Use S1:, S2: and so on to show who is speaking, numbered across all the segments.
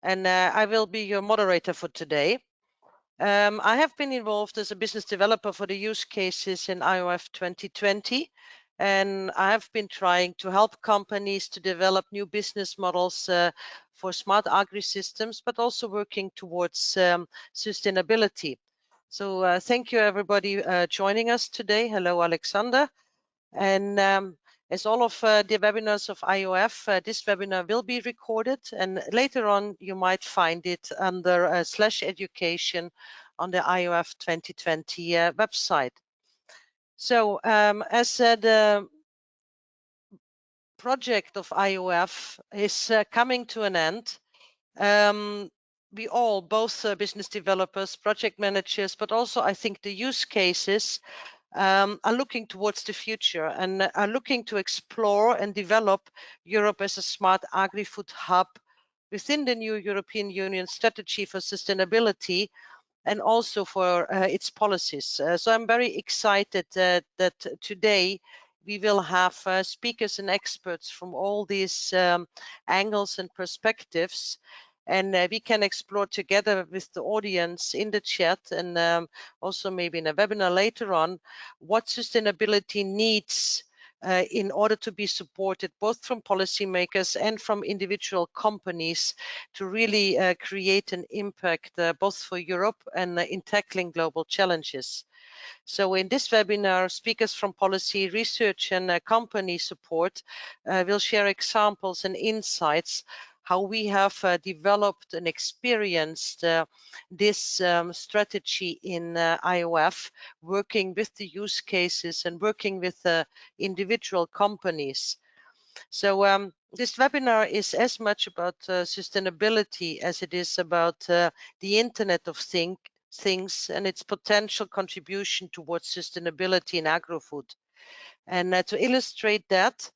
S1: and I will be your moderator for today. I have been involved as a business developer for the use cases in IoF 2020, and I have been trying to help companies to develop new business models for smart agri-systems, but also working towards sustainability. So thank you everybody joining us today. Hello, Alexander. And as all of the webinars of IOF, this webinar will be recorded, and later on you might find it under /education on the IOF 2020 website. So as the project of IOF is coming to an end, we all, both business developers, project managers, but also I think the use cases are looking towards the future and are looking to explore and develop Europe as a smart agri-food hub within the new European Union strategy for sustainability and also for its policies. So I'm very excited that today we will have speakers and experts from all these angles and perspectives, and we can explore together with the audience in the chat and also maybe in a webinar later on what sustainability needs in order to be supported both from policymakers and from individual companies to really create an impact both for Europe and in tackling global challenges. So in this webinar, speakers from policy, research and company support will share examples and insights how we have developed and experienced this strategy in IOF, working with the use cases and working with individual companies. So this webinar is as much about sustainability as it is about the Internet of Things and its potential contribution towards sustainability in agri-food. And to illustrate that,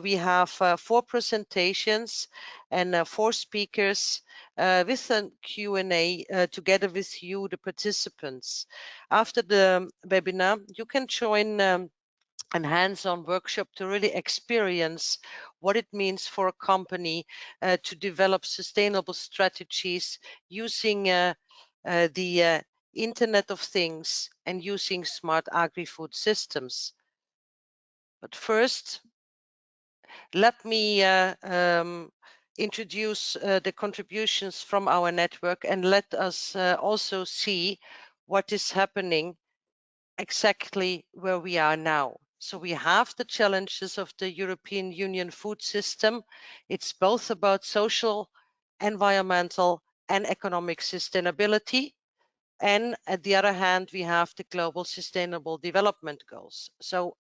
S1: we have 4 presentations and 4 speakers with a Q&A together with you, the participants. After the webinar, you can join and hands-on workshop to really experience what it means for a company to develop sustainable strategies using the Internet of Things and using smart agri-food systems. But first, let me introduce the contributions from our network and let us also see what is happening exactly where we are now. So we have the challenges of the European Union food system. It's both about social, environmental, and economic sustainability. And at the other hand, we have the global sustainable development goals. So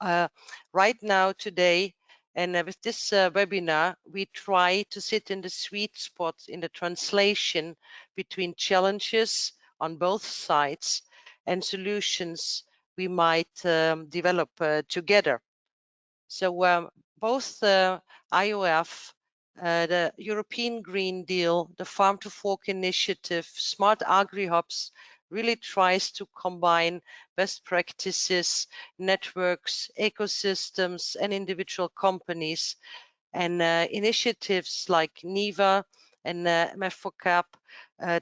S1: right now, today, and with this webinar, we try to sit in the sweet spot in the translation between challenges on both sides and solutions we might develop together. So both IOF, the European Green Deal, the Farm to Fork Initiative, Smart Agri-Hubs really tries to combine best practices, networks, ecosystems, and individual companies. And initiatives like NIVA and MF4CAP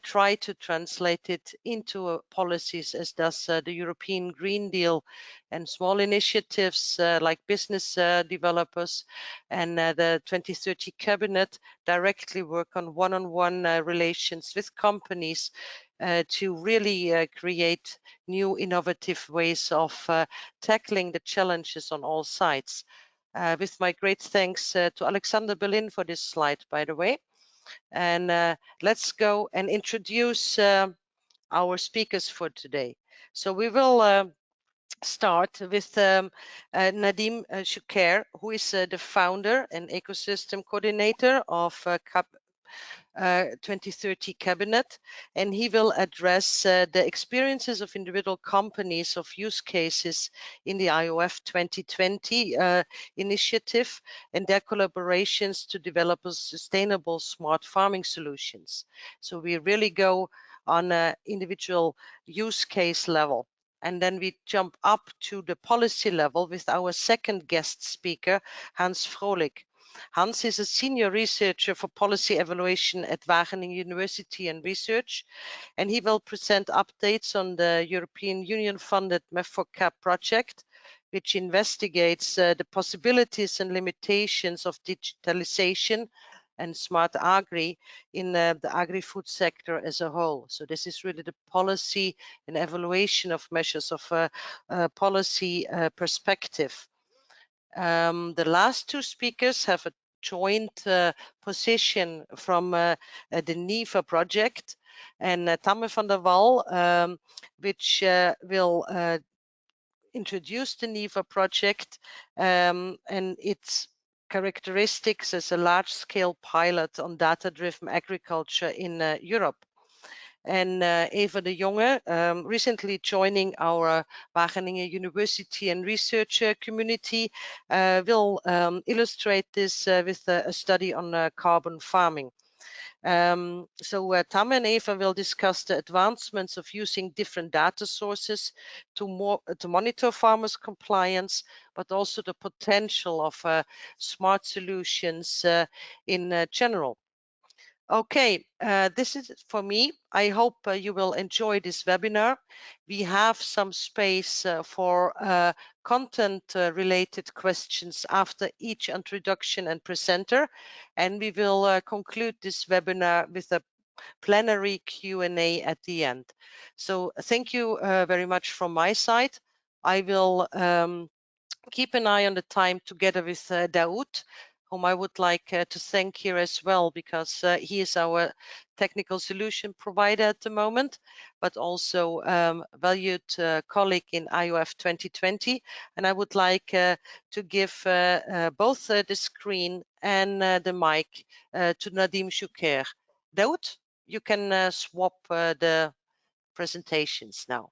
S1: try to translate it into policies, as does the European Green Deal, and small initiatives like business developers and the 2030 cabinet directly work on one-on-one relations with companies to really create new innovative ways of tackling the challenges on all sides. With my great thanks to Alexander Berlin for this slide, by the way. And let's go and introduce our speakers for today. So we will start with Nadim Shukair, who is the founder and ecosystem coordinator of 2030 cabinet, and he will address the experiences of individual companies of use cases in the IOF 2020 initiative and their collaborations to develop a sustainable smart farming solutions. So we really go on an individual use case level. And then we jump up to the policy level with our second guest speaker, Hans Frohlich. Hans is a senior researcher for policy evaluation at Wageningen University Research, and he will present updates on the European Union-funded MEFOCAP project, which investigates the possibilities and limitations of digitalization and smart agri in the agri-food sector as a whole. So this is really the policy and evaluation of measures of policy perspective. The last two speakers have a joint position from the NIVA project, and Tamme van der Wal, which will introduce the NIVA project and its characteristics as a large-scale pilot on data-driven agriculture in Europe. And Eva de Jonge, recently joining our Wageningen University Research community, will illustrate this with a study on carbon farming. Tamme and Eva will discuss the advancements of using different data sources to monitor farmers' compliance, but also the potential of smart solutions in general. Okay, this is it for me. I hope you will enjoy this webinar. We have some space for content-related questions after each introduction and presenter, and we will conclude this webinar with a plenary Q&A at the end. So thank you very much from my side. I will keep an eye on the time together with Daoud, whom I would like to thank here as well, because he is our technical solution provider at the moment, but also valued colleague in IoF 2020. And I would like to give both the screen and the mic to Nadim Choucair. Daoud, you can swap the presentations now.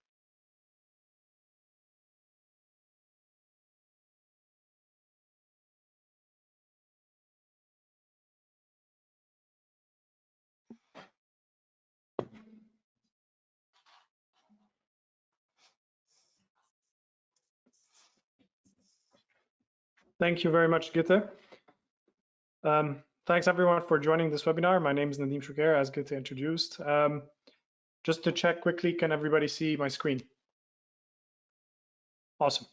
S2: Thank you very much, Gitte. Thanks everyone for joining this webinar. My name is Nadim Choucair, as Gitte introduced. Just to check quickly, can everybody see my screen? Awesome.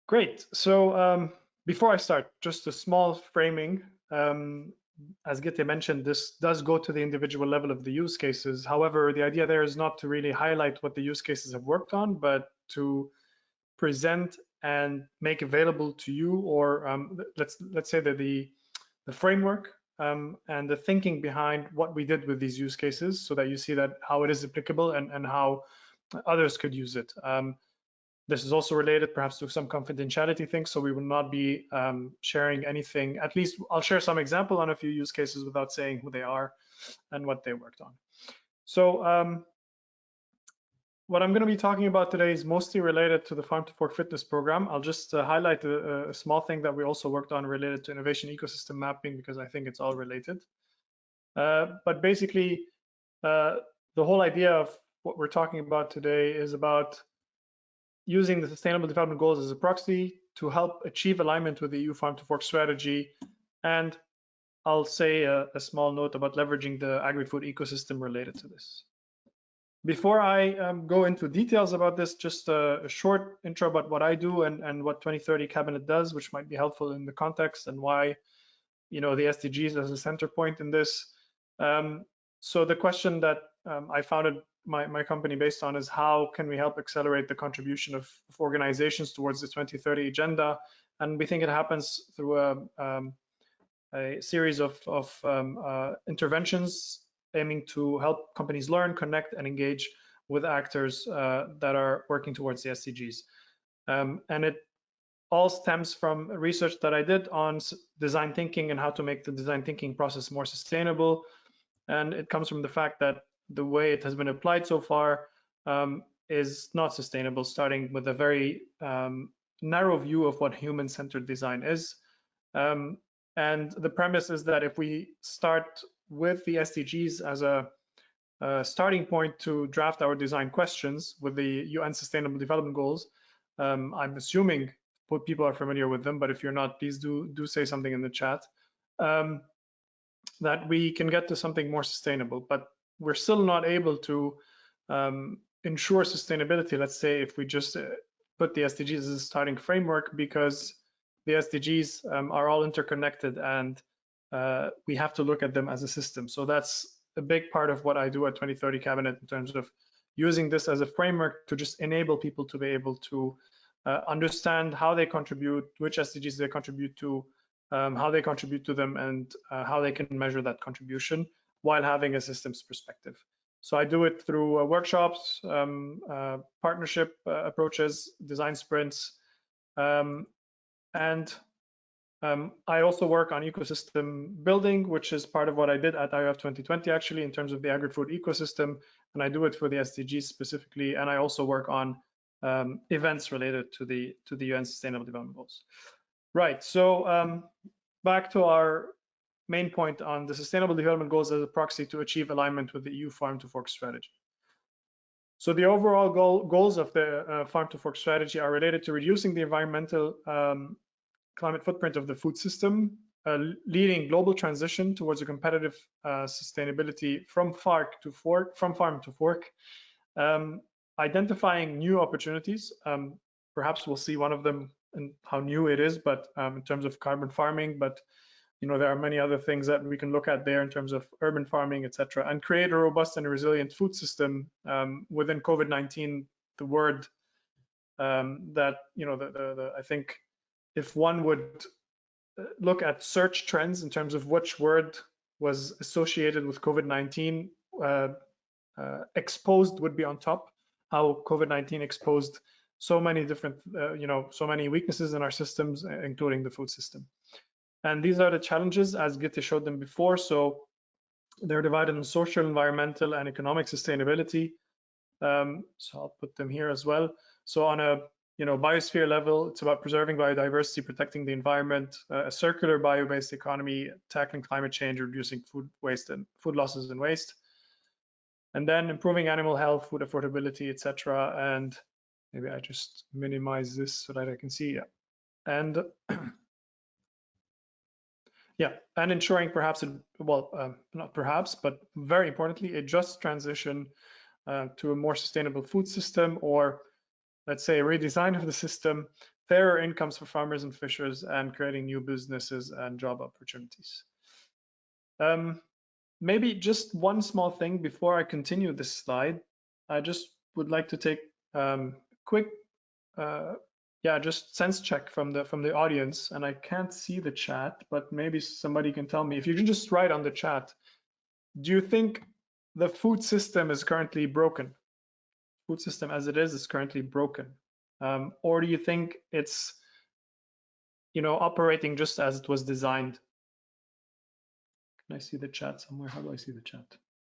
S2: Great. So before I start, just a small framing. As Gitte mentioned, this does go to the individual level of the use cases. However, the idea there is not to really highlight what the use cases have worked on, but to present and make available to you, or let's say that the framework and the thinking behind what we did with these use cases, so that you see that how it is applicable and how others could use it. This is also related perhaps to some confidentiality things, so we will not be sharing anything. At least I'll share some example on a few use cases without saying who they are and what they worked on. So what I'm going to be talking about today is mostly related to the Farm to Fork Fitness program. I'll just highlight a small thing that we also worked on related to innovation ecosystem mapping, because I think it's all related. But basically, the whole idea of what we're talking about today is about using the Sustainable Development Goals as a proxy to help achieve alignment with the EU Farm to Fork strategy. And I'll say a small note about leveraging the agri-food ecosystem related to this. Before I go into details about this, just a short intro about what I do and what 2030 Cabinet does, which might be helpful in the context and why, you know, the SDGs as a center point in this. So the question that I founded my company based on is how can we help accelerate the contribution of organizations towards the 2030 agenda? And we think it happens through a series of interventions aiming to help companies learn, connect, and engage with actors that are working towards the SDGs. And it all stems from research that I did on design thinking and how to make the design thinking process more sustainable. And it comes from the fact that the way it has been applied so far is not sustainable, starting with a very narrow view of what human-centered design is. And the premise is that if we start with the SDGs as a starting point to draft our design questions with the UN Sustainable Development Goals, I'm assuming hope people are familiar with them, but if you're not, please do say something in the chat, that we can get to something more sustainable. But we're still not able to ensure sustainability, let's say, if we just put the SDGs as a starting framework, because the SDGs are all interconnected, and we have to look at them as a system. So that's a big part of what I do at 2030 Cabinet in terms of using this as a framework to just enable people to be able to understand how they contribute, which SDGs they contribute to, how they contribute to them, and how they can measure that contribution while having a systems perspective. So I do it through workshops, partnership approaches, design sprints, and I also work on ecosystem building, which is part of what I did at IoF2020 actually, in terms of the agri-food ecosystem, and I do it for the SDGs specifically, and I also work on events related to the UN Sustainable Development Goals. Right, so back to our main point on the Sustainable Development Goals as a proxy to achieve alignment with the EU Farm to Fork strategy. So the overall goals of the Farm to Fork strategy are related to reducing the environmental climate footprint of the food system, leading global transition towards a competitive sustainability from farm to fork, identifying new opportunities. Perhaps we'll see one of them and how new it is, but in terms of carbon farming, but there are many other things that we can look at there in terms of urban farming, etc., and create a robust and resilient food system within COVID-19. The word that I think if one would look at search trends in terms of which word was associated with COVID-19, exposed would be on top. How COVID-19 exposed so many different, so many weaknesses in our systems, including the food system. And these are the challenges, as Gitte showed them before. So they're divided in social, environmental, and economic sustainability. So I'll put them here as well. So on a biosphere level, it's about preserving biodiversity, protecting the environment, a circular bio-based economy, tackling climate change, reducing food waste and food losses and waste, and then improving animal health, food affordability, etc. And maybe I just minimize this so that I can see. Yeah. And yeah, and ensuring perhaps, not perhaps, but very importantly, a just transition to a more sustainable food system, or let's say a redesign of the system, fairer incomes for farmers and fishers, and creating new businesses and job opportunities. Maybe just one small thing before I continue this slide. I just would like to take quick just sense check from the audience, and I can't see the chat, but maybe somebody can tell me. If you can just write on the chat, do you think the food system is currently broken? Food system as it is currently broken, or do you think it's operating just as it was designed? Can I see the chat somewhere? How do I see the chat?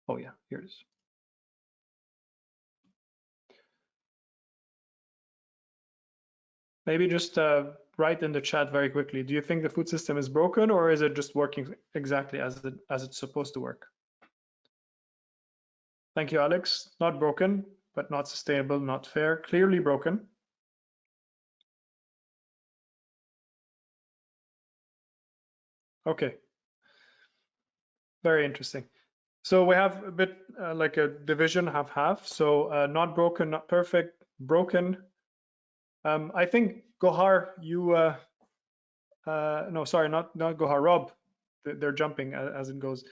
S2: Oh yeah, here it is. Maybe just write in the chat very quickly. Do you think the food system is broken, or is it just working exactly as it's supposed to work? Thank you, Alex. Not broken, but not sustainable, not fair. Clearly broken. Okay. Very interesting. So we have a bit like a division, half-half. So not broken, not perfect, broken. I think Gohar, you, no, sorry, not Gohar, Rob, they're jumping as it goes.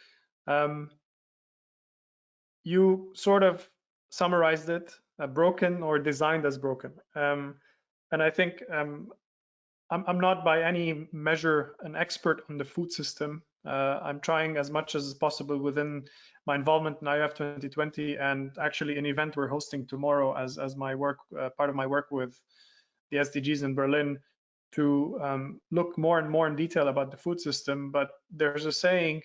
S2: You sort of summarized it, broken or designed as broken. And I think I'm not by any measure an expert on the food system. I'm trying as much as possible within my involvement in IoF2020, and actually an event we're hosting tomorrow as my work, part of my work with the SDGs in Berlin, to look more and more in detail about the food system. But there's a saying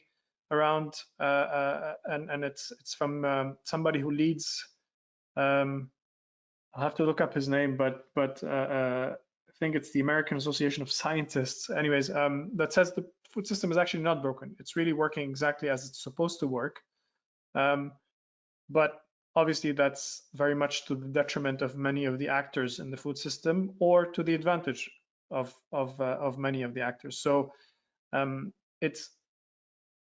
S2: around, and it's from somebody who leads, I'll have to look up his name, but I think it's the American Association of Scientists. Anyways, that says the food system is actually not broken. It's really working exactly as it's supposed to work. But obviously that's very much to the detriment of many of the actors in the food system, or to the advantage of many of the actors. So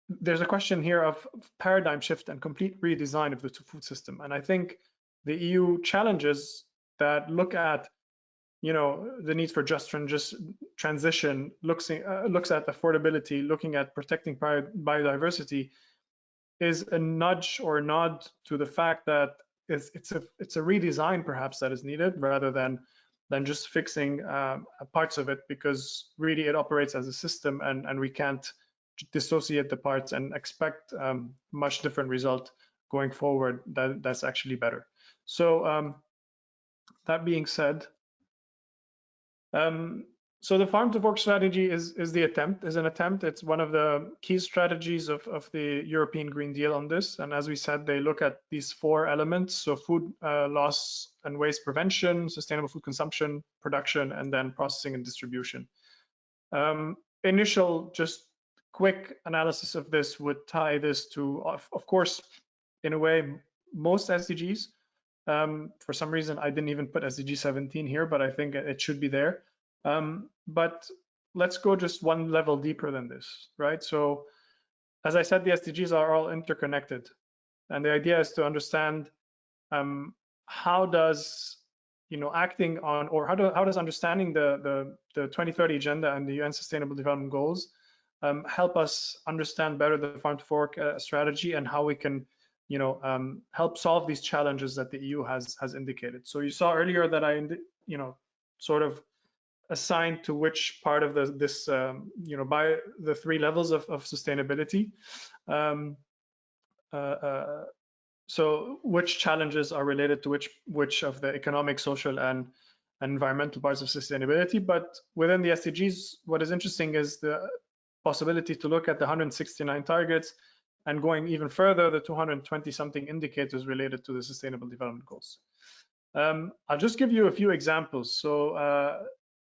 S2: there's a question here of paradigm shift and complete redesign of the food system. And I think the EU challenges that look at, the needs for just transition, looks at affordability, looking at protecting biodiversity, is a nudge or nod to the fact that it's a redesign perhaps that is needed, rather than just fixing parts of it, because really it operates as a system, and we can't dissociate the parts and expect much different result going forward that's actually better. So that being said, so the farm to fork strategy is an attempt. It's one of the key strategies of the European Green Deal on this. And as we said, they look at these 4 elements: so food loss and waste prevention, sustainable food consumption, production, and then processing and distribution. Initial, just quick analysis of this would tie this to, of course, in a way, most SDGs. For some reason, I didn't even put SDG 17 here, but I think it should be there. But let's go just one level deeper than this, right? So as I said, the SDGs are all interconnected. And the idea is to understand how does, acting on, or how does understanding the 2030 agenda and the UN Sustainable Development Goals help us understand better the farm to fork strategy, and how we can help solve these challenges that the EU has indicated. So you saw earlier that I sort of assigned to which part of this by the 3 levels of sustainability. So which challenges are related to which of the economic, social, and environmental parts of sustainability. But within the SDGs, what is interesting is the possibility to look at the 169 targets, and going even further, the 220 something indicators related to the Sustainable Development Goals. I'll just give you a few examples. So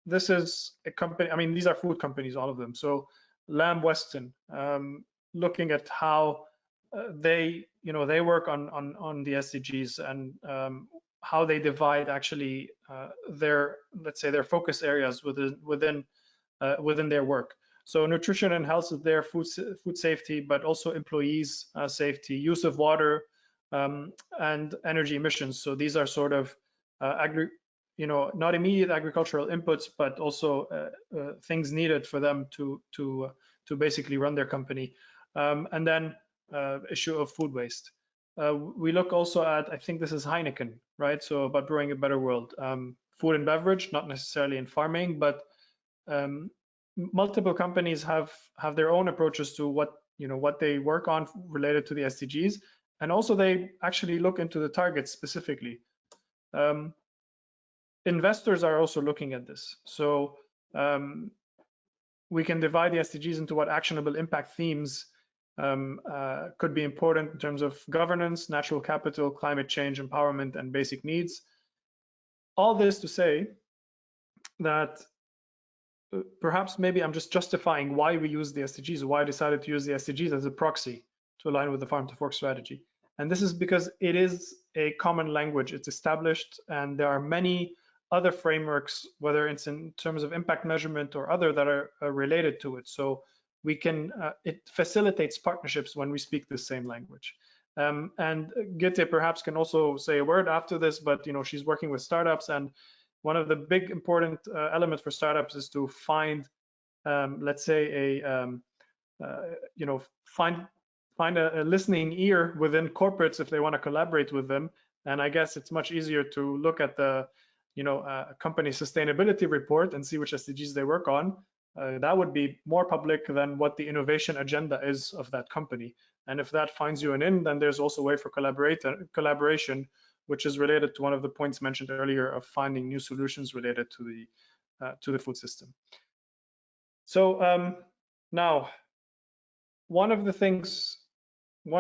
S2: this is a company, these are food companies, all of them. So Lamb Weston, looking at how they work on the SDGs, and how they divide actually their, let's say, their focus areas within their work. So nutrition and health is there, food safety, but also employees safety, use of water, and energy emissions. So these are sort of not immediate agricultural inputs, but also things needed for them to basically run their company. And then issue of food waste. We look also at, I think this is Heineken, right? So about brewing a better world. Food and beverage, not necessarily in farming, but multiple companies have their own approaches to what they work on related to the SDGs, and also they actually look into the targets specifically. Investors are also looking at this. So we can divide the SDGs into what actionable impact themes could be important in terms of governance, natural capital, climate change, empowerment, and basic needs. All this to say that perhaps maybe I'm just justifying why we use the SDGs, why I decided to use the SDGs as a proxy to align with the farm to fork strategy. And this is because it is a common language, it's established, and there are many other frameworks, whether it's in terms of impact measurement or other, that are related to it. So we can, it facilitates partnerships when we speak the same language. And Gitte perhaps can also say a word after this, but she's working with startups, and one of the big important elements for startups is to find, let's say, find a listening ear within corporates if they want to collaborate with them. And I guess it's much easier to look at the company sustainability report and see which SDGs they work on. That would be more public than what the innovation agenda is of that company. And if that finds you an in, then there's also a way for collaboration, which is related to one of the points mentioned earlier of finding new solutions related to the food system. So now, one of the things we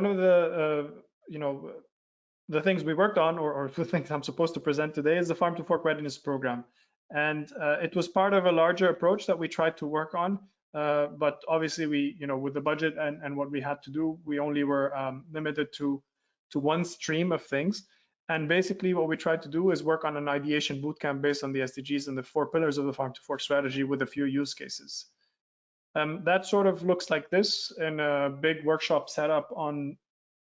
S2: worked on, or the things I'm supposed to present today, is the Farm to Fork Readiness Program. And it was part of a larger approach that we tried to work on. But obviously we, with the budget and what we had to do, we only were limited to one stream of things. And basically what we tried to do is work on an ideation bootcamp based on the SDGs and the 4 pillars of the farm to fork strategy with a few use cases. That sort of looks like this in a big workshop setup on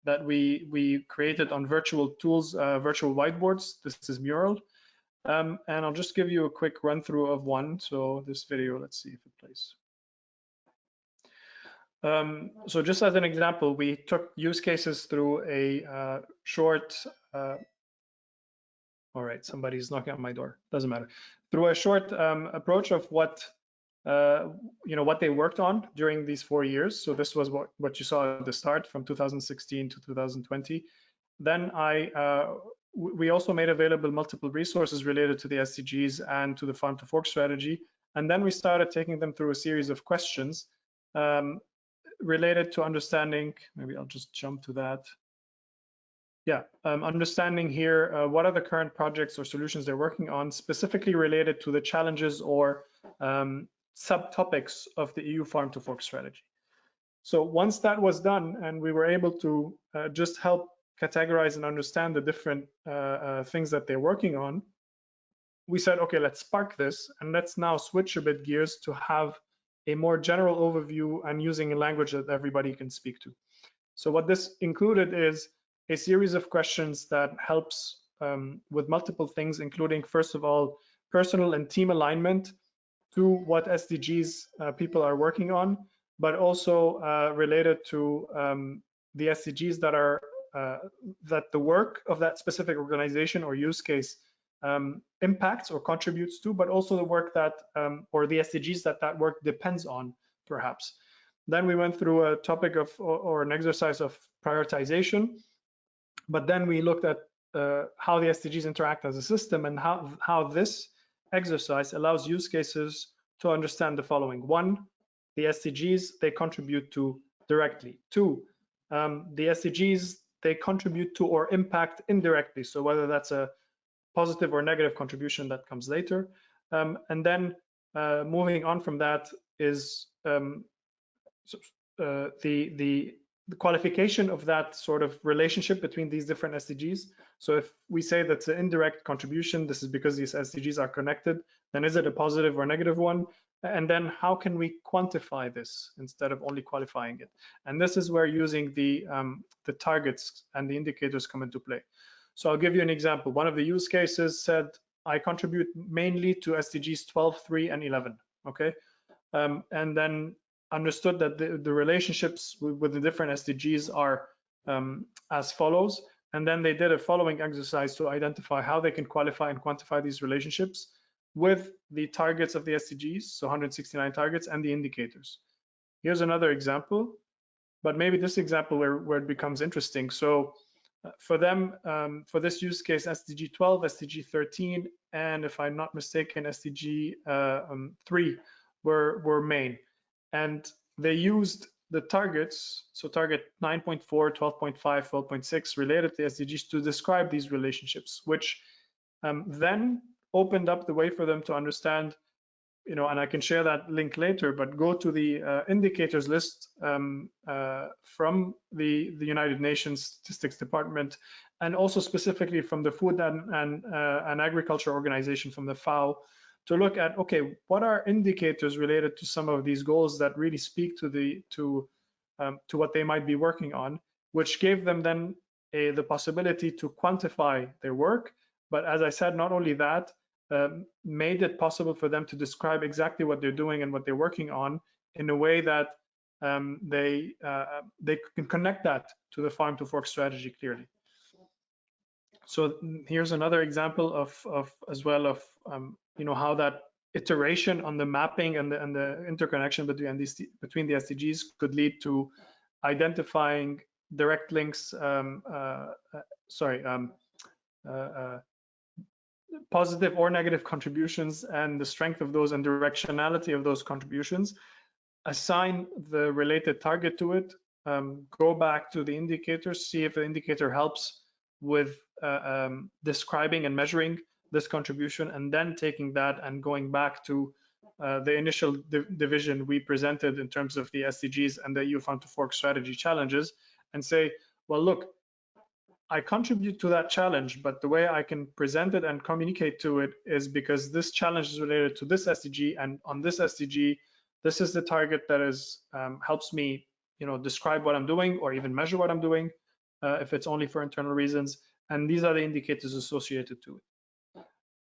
S2: that we created on virtual tools, virtual whiteboards. This is Mural. And I'll just give you a quick run through of one. So this video, let's see if it plays. So just as an example, we took use cases through a short, all right, somebody's knocking on my door, doesn't matter. Through a short approach of what, what they worked on during these 4 years. So this was what you saw at the start from 2016 to 2020. Then we also made available multiple resources related to the SDGs and to the farm to fork strategy. And then we started taking them through a series of questions related to understanding, maybe I'll just jump to that. Yeah, understanding here what are the current projects or solutions they're working on, specifically related to the challenges or subtopics of the EU farm to fork strategy. So once that was done and we were able to just help categorize and understand the different things that they're working on, we said, okay, let's spark this and let's now switch a bit gears to have a more general overview and using a language that everybody can speak to. So what this included is a series of questions that helps with multiple things, including, first of all, personal and team alignment to what SDGs people are working on, but also related to the SDGs that are that the work of that specific organization or use case impacts or contributes to, but also the work that or the SDGs that work depends on, perhaps. Then we went through a topic of or an exercise of prioritization, but then we looked at how the SDGs interact as a system and how this exercise allows use cases to understand the following. 1, the SDGs they contribute to directly. 2, the SDGs they contribute to or impact indirectly. So whether that's a positive or negative contribution that comes later. And then moving on from that is the qualification of that sort of relationship between these different SDGs. So if we say that's an indirect contribution, this is because these SDGs are connected, then is it a positive or negative one? And then how can we quantify this instead of only qualifying it? And this is where using the targets and the indicators come into play. So I'll give you an example. One of the use cases said, I contribute mainly to SDGs 12, 3, and 11, okay? And then understood that the relationships with the different SDGs are as follows. And then they did a following exercise to identify how they can qualify and quantify these relationships with the targets of the SDGs, so 169 targets, and the indicators. Here's another example, but maybe this example where it becomes interesting. So for them, for this use case, SDG 12, SDG 13, and if I'm not mistaken, SDG 3 were main. And they used the targets, so target 9.4, 12.5, 12.6 related to SDGs to describe these relationships, which then opened up the way for them to understand, and I can share that link later, but go to the indicators list from the United Nations Statistics Department, and also specifically from the Food and Agriculture Organization, from the FAO, to look at, okay, what are indicators related to some of these goals that really speak to what they might be working on, which gave them then the possibility to quantify their work. But as I said, not only that, made it possible for them to describe exactly what they're doing and what they're working on in a way that they can connect that to the farm to fork strategy clearly. So here's another example of as well of how that iteration on the mapping and the interconnection between the SDGs could lead to identifying direct links, positive or negative contributions and the strength of those and directionality of those contributions, assign the related target to it, go back to the indicators, see if the indicator helps with describing and measuring this contribution, and then taking that and going back to the initial division we presented in terms of the SDGs and the EU farm to fork strategy challenges, and say, well, look, I contribute to that challenge, but the way I can present it and communicate to it is because this challenge is related to this SDG, and on this SDG, this is the target that is helps me, describe what I'm doing or even measure what I'm doing, if it's only for internal reasons. And these are the indicators associated to it.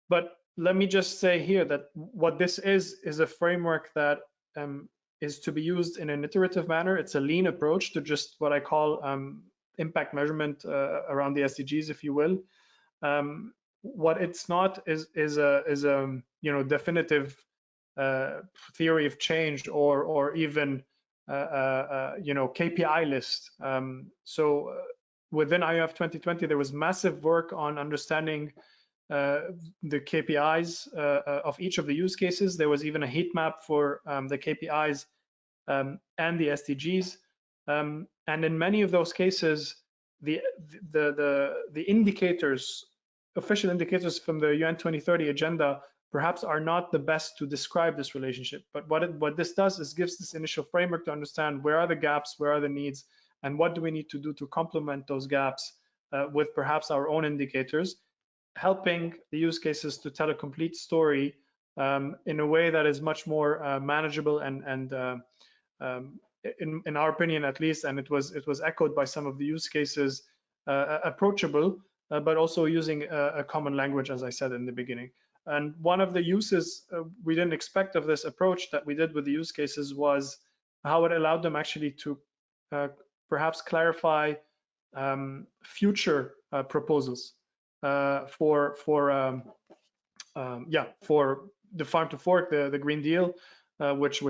S2: But let me just say here that what this is a framework that is to be used in an iterative manner. It's a lean approach to just what I call impact measurement around the SDGs, if you will. What it's not is a definitive theory of change or even KPI list. So within IoF 2020, there was massive work on understanding the KPIs of each of the use cases. There was even a heat map for the KPIs and the SDGs. And in many of those cases, the indicators, official indicators from the UN 2030 agenda, perhaps are not the best to describe this relationship. But what this does is gives this initial framework to understand where are the gaps, where are the needs, and what do we need to do to complement those gaps with perhaps our own indicators, helping the use cases to tell a complete story in a way that is much more manageable and in our opinion at least, and it was echoed by some of the use cases, approachable, but also using a common language, as I said in the beginning. And one of the uses we didn't expect of this approach that we did with the use cases was how it allowed them actually to perhaps clarify future proposals for the farm to fork, the Green Deal, which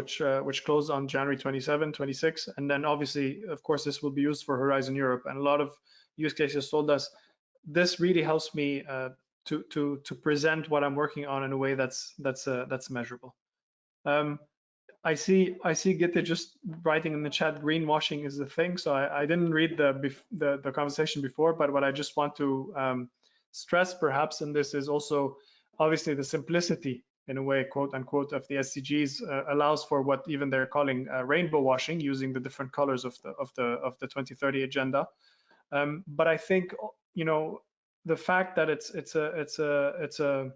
S2: closed on January 27, 26, and then obviously, of course, this will be used for Horizon Europe. And a lot of use cases told us this really helps me to present what I'm working on in a way that's measurable. I see Gitte just writing in the chat, greenwashing is the thing. So I didn't read the conversation before, but what I just want to stress perhaps in this is also obviously the simplicity, in a way, quote unquote, of the SDGs allows for what even they're calling rainbow washing, using the different colors of the 2030 agenda. But I think the fact that it's a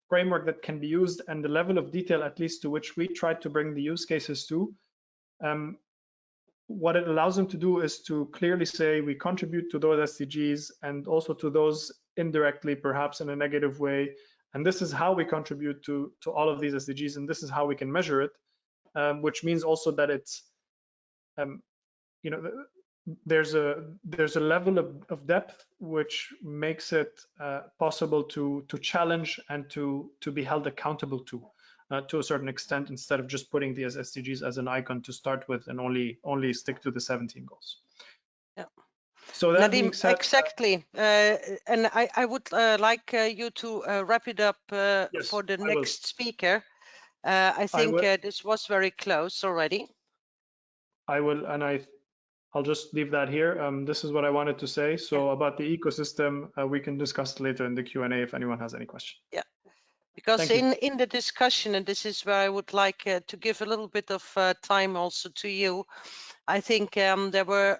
S2: framework that can be used, and the level of detail, at least to which we try to bring the use cases to, what it allows them to do is to clearly say we contribute to those SDGs and also to those indirectly, perhaps in a negative way. And this is how we contribute to all of these SDGs, and this is how we can measure it, which means also that it's, there's a level of depth which makes it possible to challenge and to be held accountable to a certain extent, instead of just putting the SDGs as an icon to start with and only stick to the 17 goals.
S1: Yeah.
S2: So that
S1: Nadim,
S2: being said,
S1: exactly, and I would like you to wrap it up
S2: yes,
S1: for the next speaker. I think this was very close already.
S2: I will, and I'll just leave that here. This is what I wanted to say. So about the ecosystem, we can discuss later in the Q&A if anyone has any question.
S1: Yeah, because in the discussion, and this is where I would like to give a little bit of time also to you. I think there were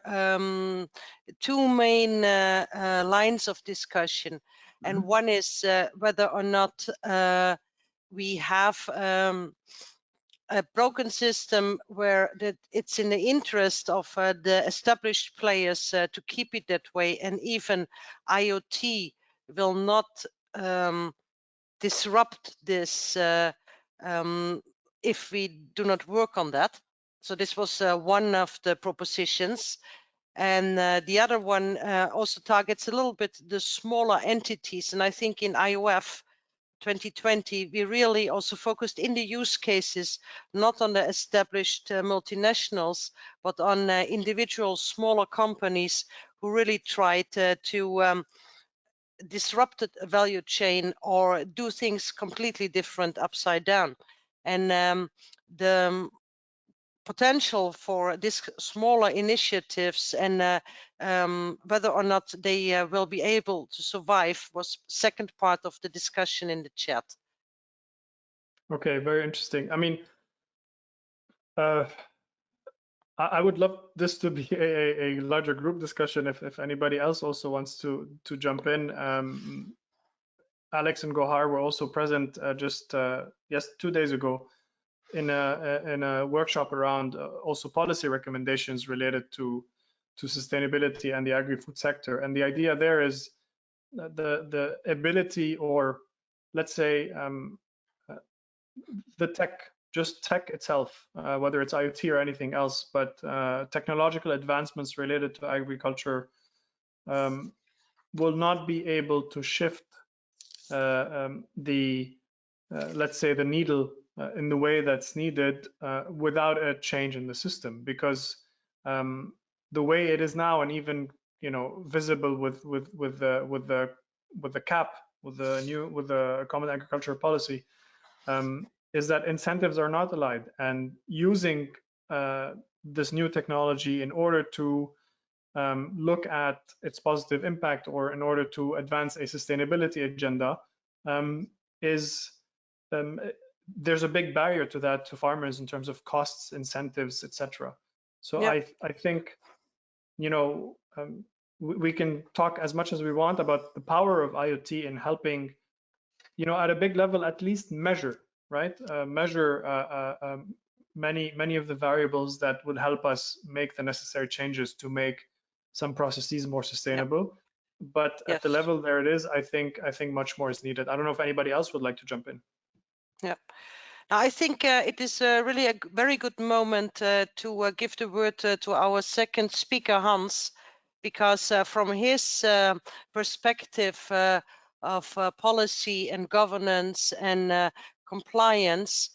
S1: two main lines of discussion, and one is whether or not we have a broken system where it's in the interest of the established players to keep it that way, and even IoT will not disrupt this if we do not work on that. So this was one of the propositions. And the other one also targets a little bit the smaller entities. And I think in IoF 2020, we really also focused in the use cases, not on the established multinationals, but on individual smaller companies who really tried to disrupt the value chain or do things completely different upside down. And the potential for these smaller initiatives and whether or not they will be able to survive was second part of the discussion in the chat.
S2: Okay, very interesting. I mean, I would love this to be a larger group discussion. If anybody else also wants to jump in, Alex and Gohar were also present just 2 days ago in a workshop around also policy recommendations related to sustainability and the agri-food sector. And the idea there is the ability, or let's say the tech itself, whether it's IoT or anything else, but technological advancements related to agriculture will not be able to shift let's say the needle in the way that's needed without a change in the system, because the way it is now, and even visible with the CAP, with the Common Agricultural Policy, is that incentives are not aligned, and using this new technology in order to look at its positive impact, or in order to advance a sustainability agenda, there's a big barrier to that to farmers in terms of costs, incentives, etc. So
S1: Yep.
S2: I think we can talk as much as we want about the power of IoT in helping at a big level at least measure, right? Measure many of the variables that would help us make the necessary changes to make some processes more sustainable. Yep. But
S1: Yes.
S2: At the level there it is, I think much more is needed. I don't know if anybody else would like to jump in.
S1: Yeah. Now, I think it is really a very good moment to give the word to our second speaker, Hans, because from his perspective of policy and governance and compliance,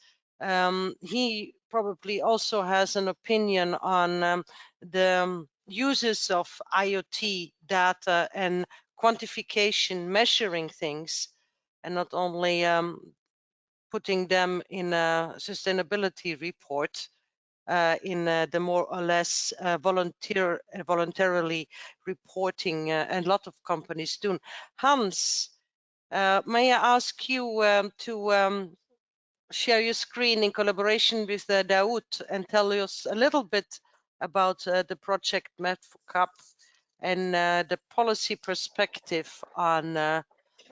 S1: he probably also has an opinion on the uses of IoT data and quantification, measuring things, and not only putting them in a sustainability report in the more or less voluntarily reporting a lot of companies do. Hans, may I ask you to share your screen in collaboration with Daoud and tell us a little bit about the project MedForCap and the policy perspective on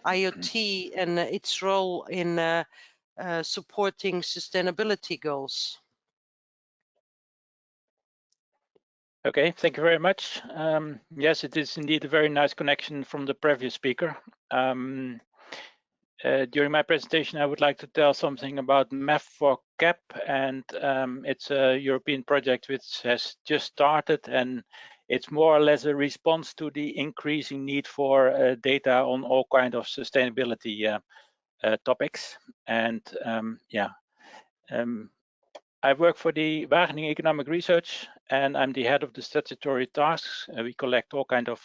S1: IoT and its role in supporting sustainability goals.
S3: Okay, thank you very much. Yes, it is indeed a very nice connection from the previous speaker. During my presentation, I would like to tell something about MedForCap, and it's a European project which has just started, and it's more or less a response to the increasing need for data on all kinds of sustainability topics. And I work for the Wageningen Economic Research, and I'm the head of the statutory tasks. We collect all kinds of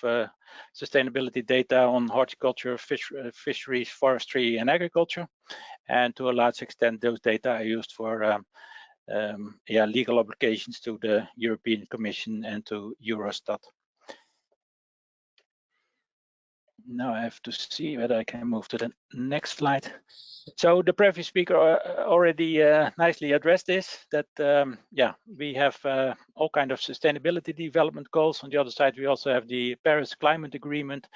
S3: sustainability data on horticulture, fisheries, forestry, and agriculture. And to a large extent, those data are used for legal obligations to the European Commission and to Eurostat. Now I have to see whether I can move to the next slide. So the previous speaker already nicely addressed this, that we have all kinds of sustainability development goals. On the other side, we also have the Paris Climate Agreement,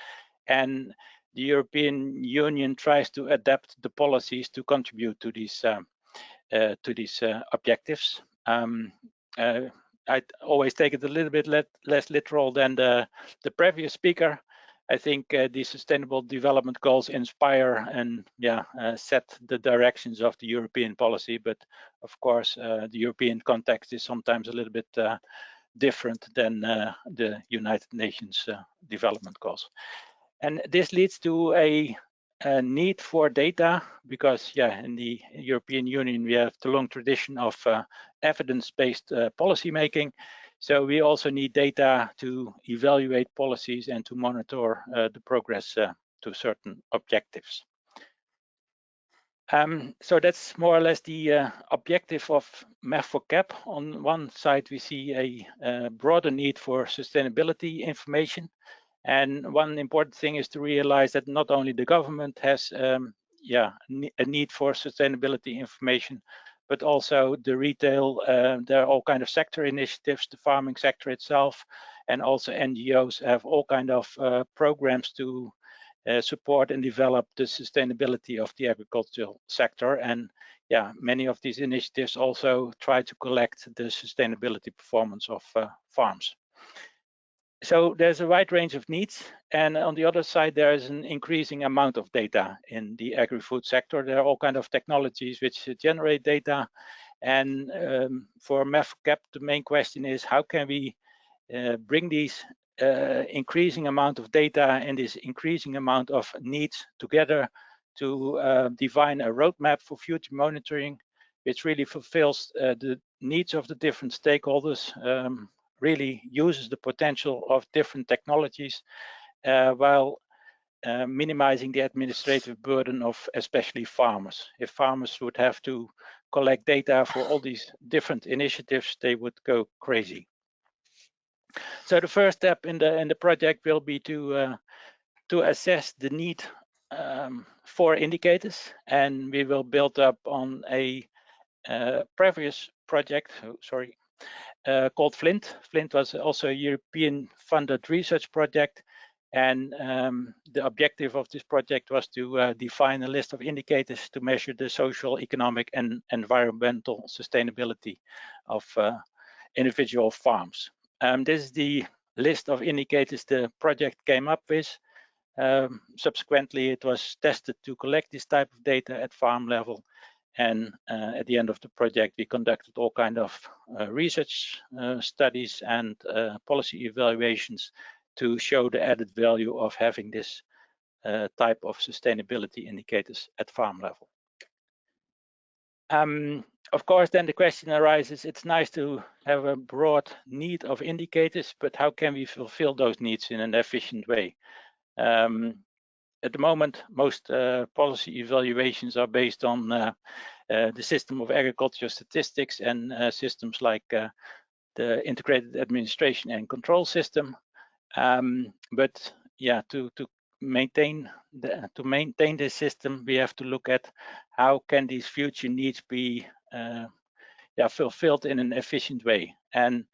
S3: and the European Union tries to adapt the policies to contribute to these objectives. I always take it a little bit less literal than the previous speaker. I think these sustainable development goals inspire and set the directions of the European policy. But of course, the European context is sometimes a little bit different than the United Nations development goals. And this leads to a need for data, because in the European Union we have the long tradition of evidence-based policy making. So we also need data to evaluate policies and to monitor the progress to certain objectives. So that's more or less the objective of MedForCap. On one side, we see a broader need for sustainability information. And one important thing is to realize that not only the government has a need for sustainability information, but also the retail. There are all kind of sector initiatives, the farming sector itself, and also NGOs have all kind of programs to support and develop the sustainability of the agricultural sector. And yeah, many of these initiatives also try to collect the sustainability performance of farms. So there's a wide range of needs, and on the other side there is an increasing amount of data in the agri-food sector. There are all kinds of technologies which generate data, and for MEFCAP the main question is how can we bring these increasing amount of data and this increasing amount of needs together to define a roadmap for future monitoring which really fulfills the needs of the different stakeholders, really uses the potential of different technologies while minimizing the administrative burden of especially farmers. If farmers would have to collect data for all these different initiatives, they would go crazy. So the first step in the project will be to assess the need for indicators, and we will build up on a previous project. Called Flint. Flint was also a European funded research project, and the objective of this project was to define a list of indicators to measure the social, economic, and environmental sustainability of individual farms. This is the list of indicators the project came up with. Subsequently, it was tested to collect this type of data at farm level. And at the end of the project, we conducted all kinds of research studies and policy evaluations to show the added value of having this type of sustainability indicators at farm level. Of course, then the question arises, it's nice to have a broad need of indicators, but how can we fulfill those needs in an efficient way? At the moment, most policy evaluations are based on the system of agriculture statistics and systems like the integrated administration and control system. But yeah, to maintain this system, we have to look at how can these future needs be fulfilled in an efficient way. And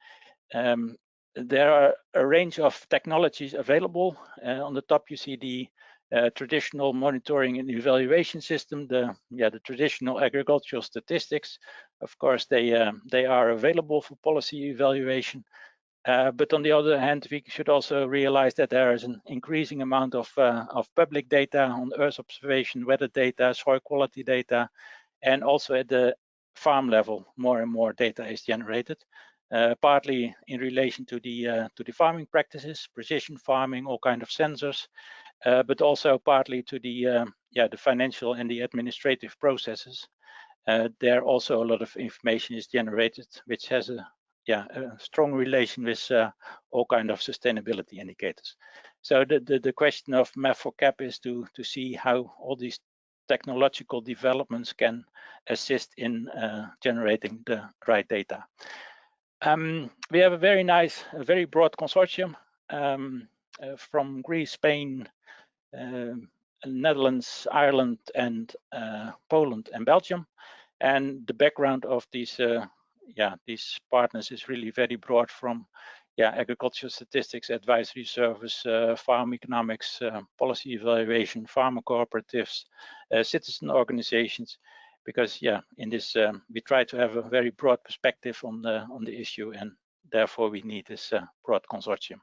S3: there are a range of technologies available. On the top, you see the traditional monitoring and evaluation system, the traditional agricultural statistics. Of course, they are available for policy evaluation. But on the other hand, we should also realize that there is an increasing amount of public data on Earth observation, weather data, soil quality data, and also at the farm level, more and more data is generated. Partly in relation to the farming practices, precision farming, all kinds of sensors, but also partly to the financial and the administrative processes. There also a lot of information is generated, which has a strong relation with all kinds of sustainability indicators. So the question of MEF4CAP is to see how all these technological developments can assist in generating the right data. We have a very nice, very broad consortium from Greece, Spain, Netherlands, Ireland, and Poland and Belgium. And the background of these partners is really very broad, from agricultural statistics, advisory service, farm economics, policy evaluation, farmer cooperatives, citizen organizations. Because in this we try to have a very broad perspective on the issue, and therefore we need this broad consortium.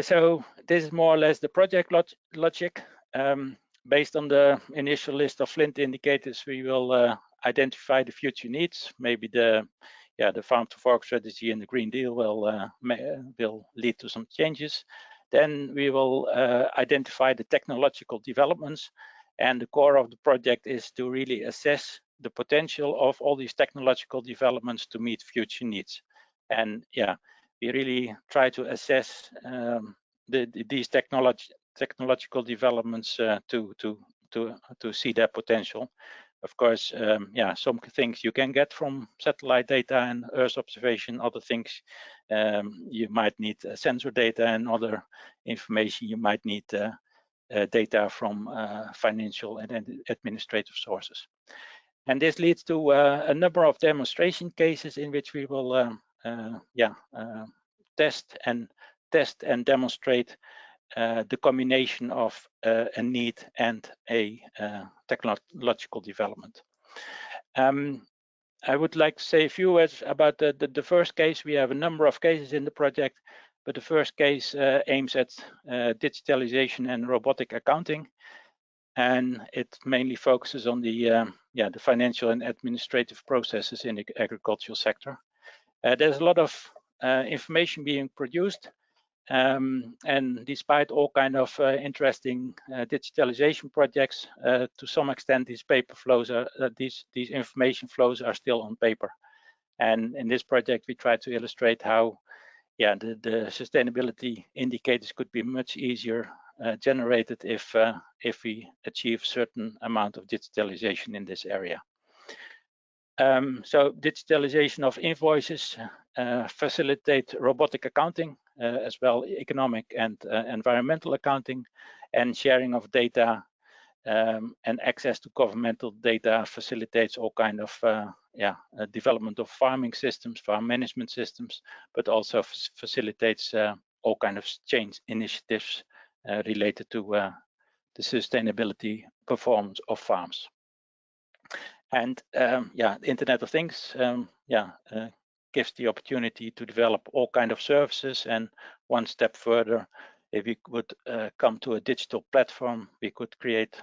S3: So this is more or less the project logic. Based on the initial list of Flint indicators, we will identify the future needs. Maybe the farm to fork strategy and the Green Deal will lead to some changes. Then we will identify the technological developments, and the core of the project is to really assess the potential of all these technological developments to meet future needs. And we really try to assess these technological developments to see their potential. Of course, some things you can get from satellite data and Earth observation. Other things you might need sensor data, and other information you might need data from financial and administrative sources. And this leads to a number of demonstration cases in which we will test and demonstrate the combination of a need and a technological development. I would like to say a few words about the first case. We have a number of cases in the project, but the first case aims at digitalization and robotic accounting, and it mainly focuses on the financial and administrative processes in the agricultural sector. There's a lot of information being produced, and despite all kind of interesting digitalization projects, to some extent these paper flows are these information flows are still on paper. And in this project we try to illustrate how the sustainability indicators could be much easier generated if we achieve certain amount of digitalization in this area. So digitalization of invoices facilitate robotic accounting, as well economic and environmental accounting, and sharing of data and access to governmental data facilitates all kind of development of farming systems, farm management systems, but also facilitates all kind of change initiatives related to the sustainability performance of farms. And the Internet of Things gives the opportunity to develop all kind of services. And one step further, if we would come to a digital platform, we could create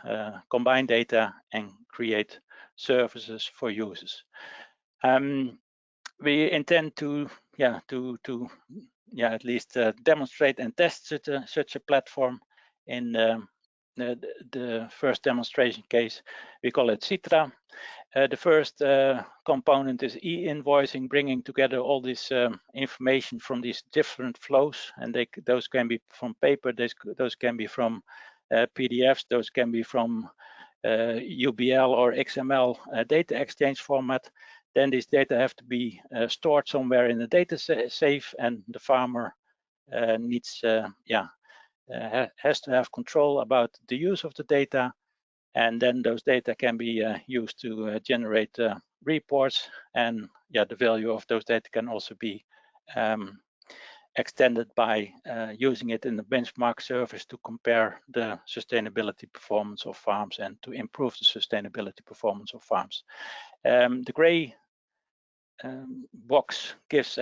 S3: combine data and create services for users. We intend to at least demonstrate and test such a platform in the first demonstration case. We call it Citra. The first component is E-Invoicing, bringing together all this information from these different flows, and those can be from paper, those can be from PDFs, those can be from UBL or XML data exchange format. Then this data have to be stored somewhere in the data safe, and the farmer needs has to have control about the use of the data. And then those data can be used to generate reports, and the value of those data can also be extended by using it in the benchmark service to compare the sustainability performance of farms and to improve the sustainability performance of farms. The gray box gives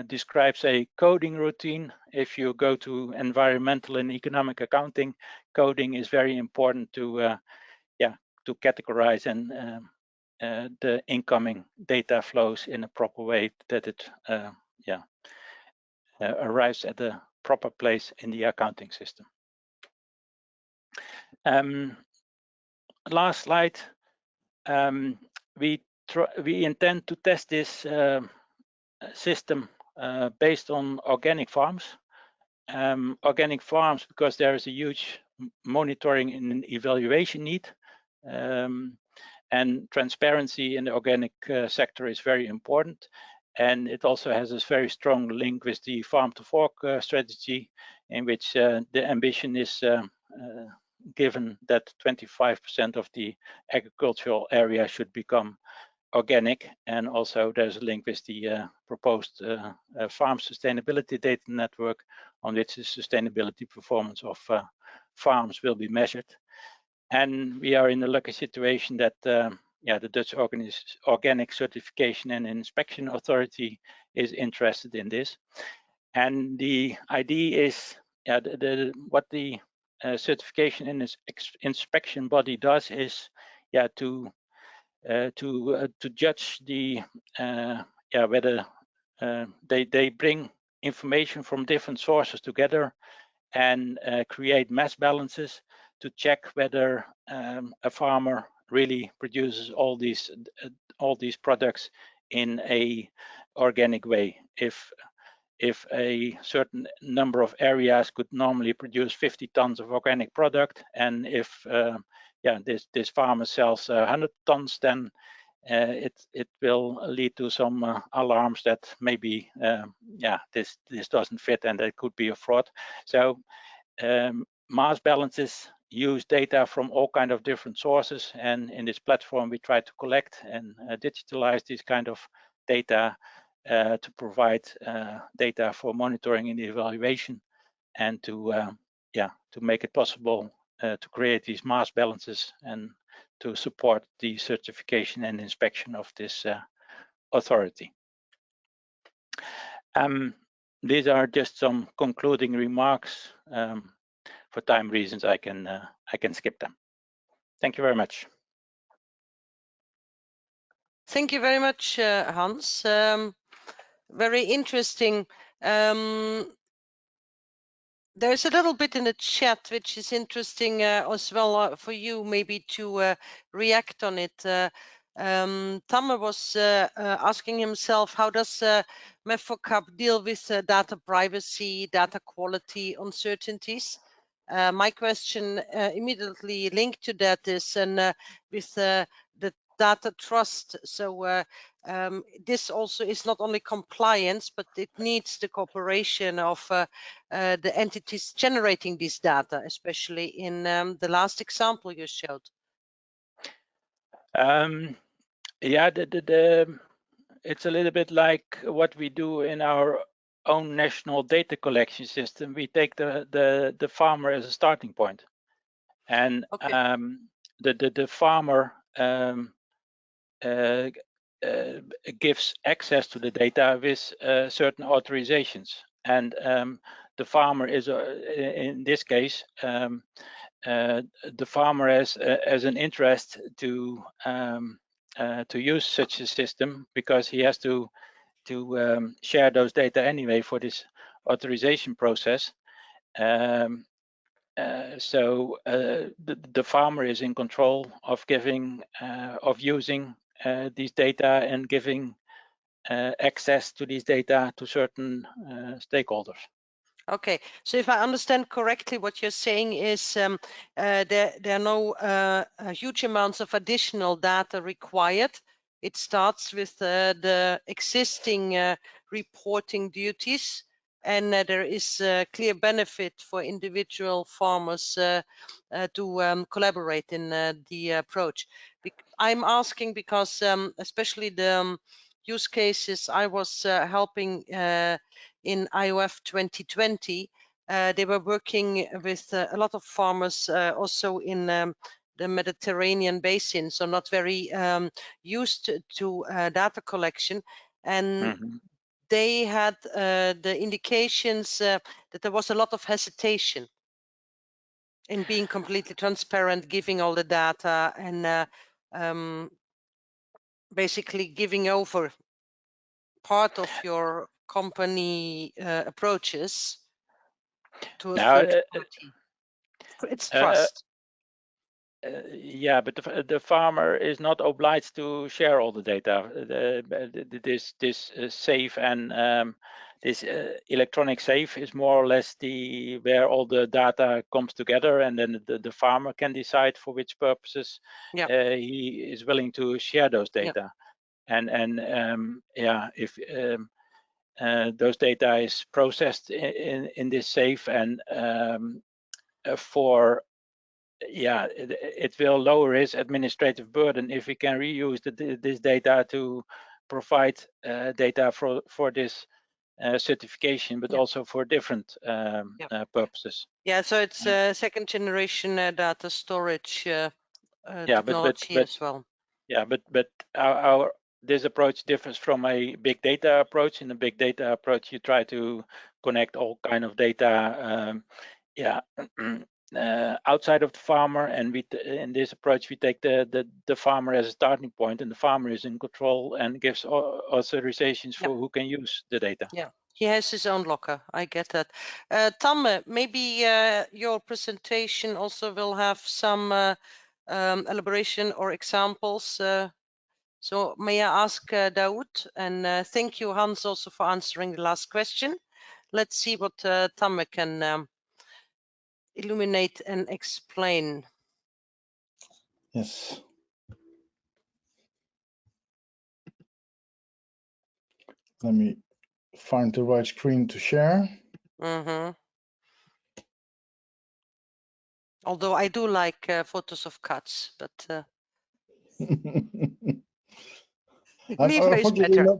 S3: describes a coding routine. If you go to environmental and economic accounting, coding is very important to categorize and the incoming data flows in a proper way, that it arrives at the proper place in the accounting system. Last slide. We intend to test this system based on organic farms. Organic farms, because there is a huge monitoring and evaluation need, and transparency in the organic sector is very important. And it also has this very strong link with the farm to fork strategy, in which the ambition is given that 25% of the agricultural area should become organic. And also there's a link with the proposed farm sustainability data network, on which the sustainability performance of farms will be measured. And we are in a lucky situation that the Dutch Organic Certification and Inspection Authority is interested in this. And the idea is what the certification and inspection body does is to judge the whether they bring information from different sources together and create mass balances to check whether a farmer really produces all these products in a organic way. If a certain number of areas could normally produce 50 tons of organic product, and if this farmer sells 100 tons, then it will lead to some alarms that maybe this doesn't fit and it could be a fraud. So mass balances use data from all kind of different sources, and in this platform we try to collect and digitalize this kind of data to provide data for monitoring and evaluation, and to make it possible to create these mass balances and to support the certification and inspection of this authority. These are just some concluding remarks. For time reasons, I can skip them. Thank you very much.
S1: Thank you very much, Hans. Very interesting. There's a little bit in the chat which is interesting as well for you maybe to react on it. Tamer was asking himself, how does MEFOCAP deal with data privacy, data quality uncertainties? My question immediately linked to that is, and with the data trust. So this also is not only compliance, but it needs the cooperation of the entities generating this data, especially in the last example you showed.
S3: Yeah, it's a little bit like what we do in our own national data collection system. We take the farmer as a starting point, and
S1: okay.
S3: The farmer gives access to the data with certain authorizations, and the farmer is in this case the farmer has an interest to use such a system, because he has to share those data anyway for this authorization process. So the farmer is in control of using these data and giving access to these data to certain stakeholders.
S1: Okay, so if I understand correctly, what you're saying is there are no huge amounts of additional data required. It starts with the existing reporting duties, and there is a clear benefit for individual farmers to collaborate in the approach. I'm asking because especially the use cases I was helping in IoF2020, they were working with a lot of farmers also in the Mediterranean basin, so not very used to data collection, and they had the indications that there was a lot of hesitation in being completely transparent, giving all the data, and basically giving over part of your company approaches to a third party. It's trust.
S3: Yeah, but the farmer is not obliged to share all the data. This safe and this electronic safe is more or less where all the data comes together, and then the farmer can decide for which purposes he is willing to share those data. And yeah, if those data is processed in this safe, and it will lower his administrative burden if we can reuse this data to provide data for this certification, but also for different purposes.
S1: Yeah, so it's second generation data storage technology as well.
S3: Yeah, but this approach differs from a big data approach. In a big data approach, you try to connect all kind of data outside of the farmer, and in this approach we take the farmer as a starting point, and the farmer is in control and gives authorizations for who can use the data.
S1: Yeah, he has his own locker. I get that. Tamer, maybe your presentation also will have some elaboration or examples. So may I ask Daoud, and thank you, Hans, also for answering the last question. Let's see what Tamer can illuminate and explain.
S4: Yes. Let me find the right screen to share.
S1: Although I do like photos of cats, but NIVA is
S4: Unfortunately,
S1: better.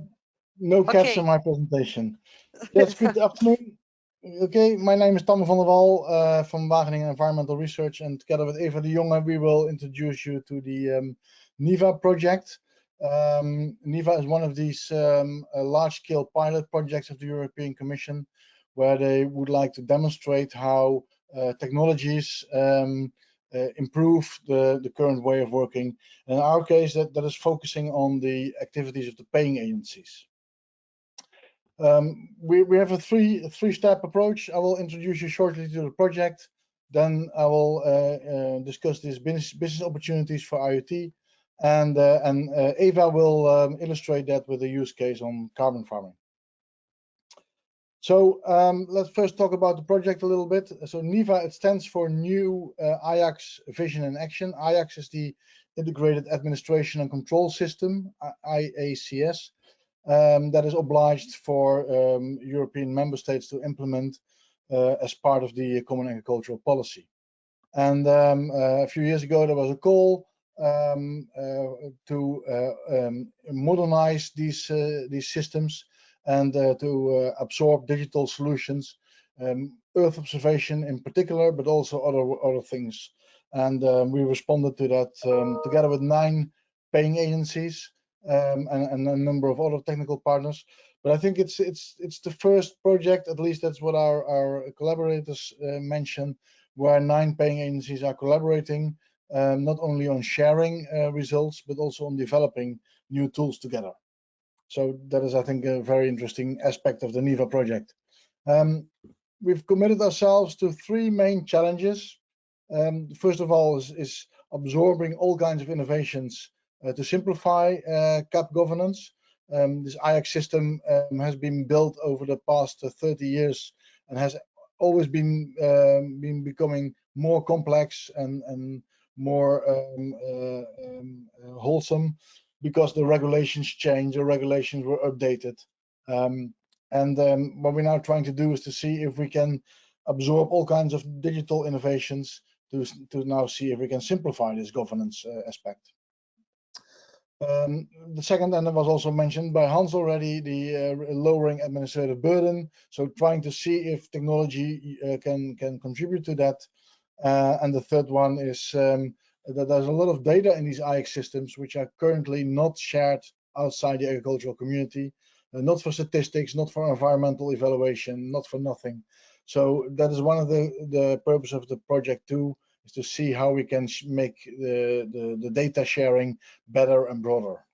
S4: no cats
S1: Okay.
S4: in my presentation. Yes, good afternoon. Okay, my name is Tamme van der Wal from Wageningen Environmental Research, and together with Eva de Jonge, we will introduce you to the NIVA project. NIVA is one of these large-scale pilot projects of the European Commission, where they would like to demonstrate how technologies improve the current way of working. In our case, that is focusing on the activities of the paying agencies. We have a three-step approach. I will introduce you shortly to the project. Then I will discuss these business opportunities for IoT, and Eva will illustrate that with a use case on carbon farming. So let's first talk about the project a little bit. So NIVA, it stands for New IACS Vision in Action. IACS is the Integrated Administration and Control System, IACS. That is obliged for European member states to implement as part of the Common Agricultural Policy. And a few years ago, there was a call to modernize these systems and to absorb digital solutions, Earth observation in particular, but also other things. And we responded to that together with 9 paying agencies. And a number of other technical partners, but I think it's the first project, at least that's what our collaborators mentioned, where 9 paying agencies are collaborating, not only on sharing results, but also on developing new tools together. So that is, I think, a very interesting aspect of the NIVA project. We've committed ourselves to 3 main challenges. First of all is absorbing all kinds of innovations to simplify CAP governance. This IACS system has been built over the past 30 years and has always been becoming more complex and more wholesome because the regulations changed, the regulations were updated. What we're now trying to do is to see if we can absorb all kinds of digital innovations to now see if we can simplify this governance aspect. The second, and it was also mentioned by Hans already, the lowering administrative burden. So trying to see if technology can contribute to that. And the third one is that there's a lot of data in these IACS systems which are currently not shared outside the agricultural community, not for statistics, not for environmental evaluation, not for nothing. So that is one of the purpose of the project too, is to see how we can make the data sharing better and broader.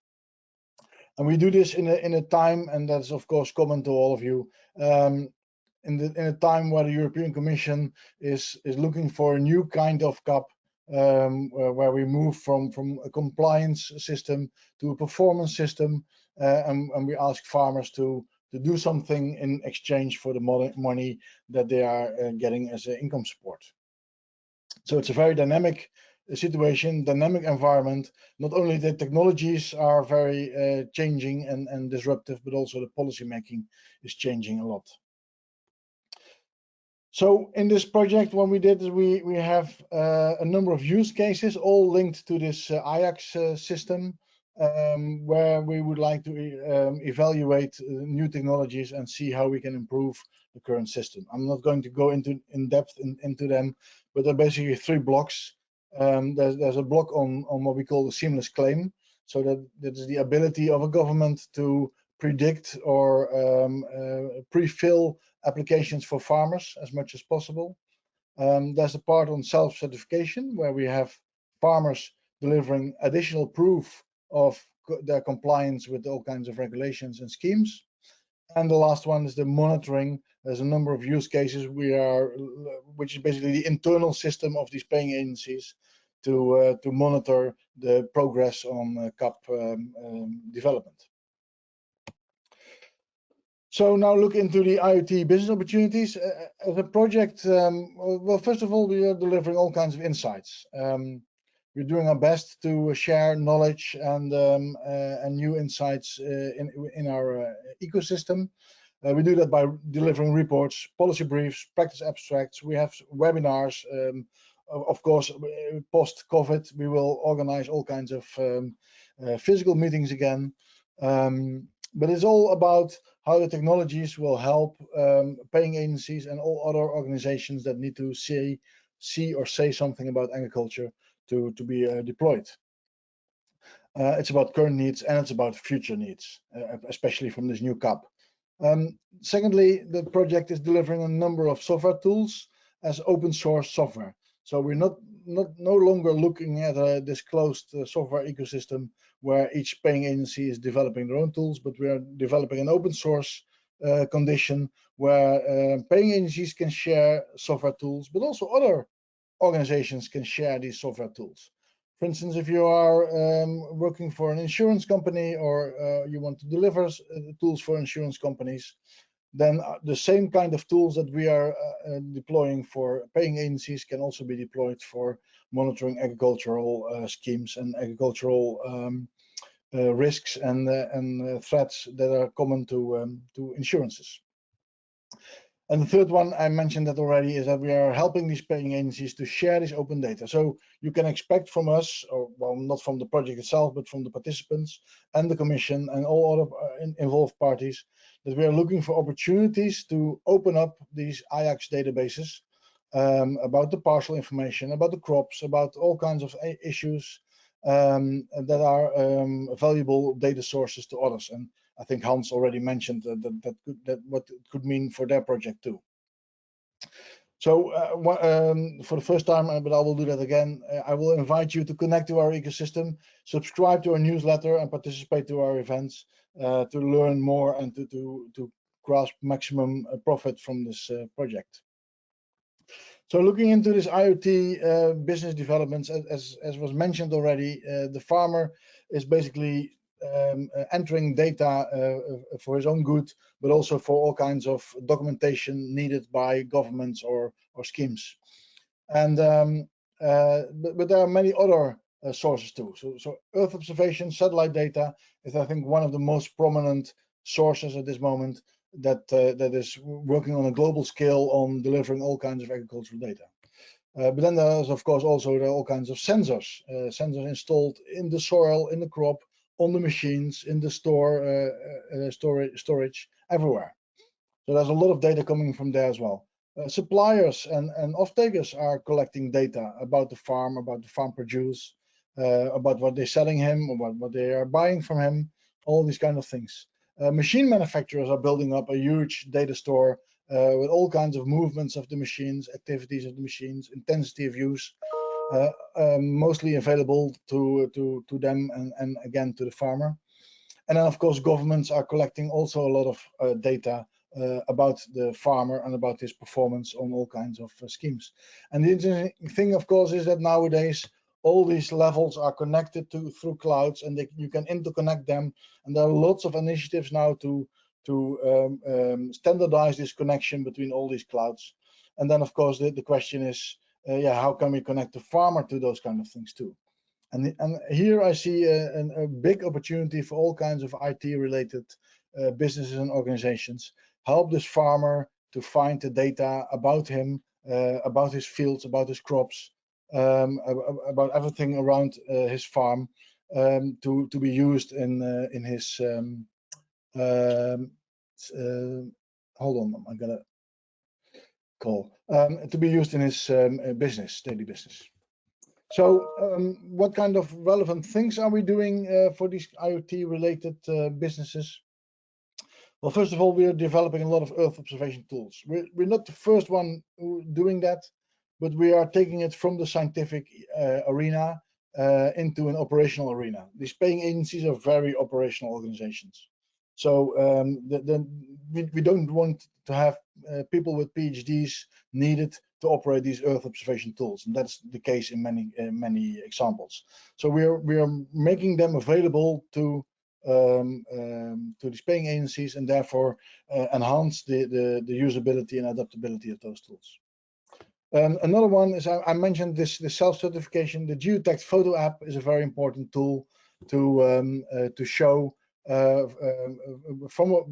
S4: And we do this in a time, and that's of course common to all of you, in a time where the European Commission is looking for a new kind of CAP, where we move from a compliance system to a performance system, and we ask farmers to do something in exchange for the money that they are getting as income support. So it's a very dynamic situation, dynamic environment. Not only the technologies are very changing and disruptive, but also the policy making is changing a lot. So in this project, what we did is we have a number of use cases, all linked to this IACS system, where we would like to evaluate new technologies and see how we can improve the current system. I'm not going to go in depth into them, but there are basically 3 blocks. There's a block on what we call the seamless claim. So that is the ability of a government to predict or pre-fill applications for farmers as much as possible. There's a part on self-certification where we have farmers delivering additional proof of their compliance with all kinds of regulations and schemes. And the last one is the monitoring. There's a number of use cases which is basically the internal system of these paying agencies to monitor the progress on CAP development. So now look into the IoT business opportunities. As a project, well, first of all, we are delivering all kinds of insights. We're doing our best to share knowledge and new insights in our ecosystem. We do that by delivering reports, policy briefs, practice abstracts. We have webinars of course, post-COVID, we will organize all kinds of physical meetings again. But it's all about how the technologies will help paying agencies and all other organizations that need to see or say something about agriculture to be deployed. It's about current needs and it's about future needs, especially from this new CAP. Secondly, the project is delivering a number of software tools as open source software. So we're no longer looking at a disclosed software ecosystem where each paying agency is developing their own tools, but we are developing an open source condition where paying agencies can share software tools, but also other organizations can share these software tools. For instance, if you are working for an insurance company or you want to deliver tools for insurance companies, then the same kind of tools that we are deploying for paying agencies can also be deployed for monitoring agricultural schemes and agricultural risks and threats that are common to insurances. And the third one, I mentioned that already, is that we are helping these paying agencies to share this open data. So you can expect from us, or well, not from the project itself, but from the participants and the Commission and all other involved parties, that we are looking for opportunities to open up these IACS databases about the parcel information, about the crops, about all kinds of issues that are valuable data sources to others. And I think Hans already mentioned that what it could mean for their project too. So for the first time, but I will do that again, I will invite you to connect to our ecosystem, subscribe to our newsletter and participate to our events to learn more and to grasp maximum profit from this project. So looking into this IoT business developments, as was mentioned already, the farmer is basically entering data for his own good, but also for all kinds of documentation needed by governments or schemes. And but there are many other sources too. So Earth observation, satellite data is, I think, one of the most prominent sources at this moment that is working on a global scale on delivering all kinds of agricultural data. But then there's, of course, also there are all kinds of sensors, sensors installed in the soil, in the crop, on the machines, in the storage, everywhere. So there's a lot of data coming from there as well. Suppliers and off-takers are collecting data about the farm produce, about what they're selling him, about what they are buying from him, all these kind of things. Machine manufacturers are building up a huge data store with all kinds of movements of the machines, activities of the machines, intensity of use, mostly available to them and again to the farmer. And then, of course, governments are collecting also a lot of data about the farmer and about his performance on all kinds of schemes. And the interesting thing, of course, is that nowadays all these levels are connected through clouds, and you can interconnect them. And there are lots of initiatives now to standardize this connection between all these clouds. And then, of course, the question is, how can we connect the farmer to those kind of things too? And here I see a big opportunity for all kinds of IT-related businesses and organizations. Help this farmer to find the data about him, about his fields, about his crops, about everything around his farm, to be used in his. Hold on, I got a call. To be used in his daily business. So what kind of relevant things are we doing for these IoT-related businesses? Well, first of all, we are developing a lot of Earth observation tools. We're not the first one doing that, but we are taking it from the scientific arena into an operational arena. These paying agencies are very operational organizations. So we don't want to have people with PhDs needed to operate these Earth observation tools, and that's the case in many examples. So we are making them available to these paying agencies, and therefore enhance the usability and adaptability of those tools. Another one is I mentioned this self-certification. The geotagged photo app is a very important tool to show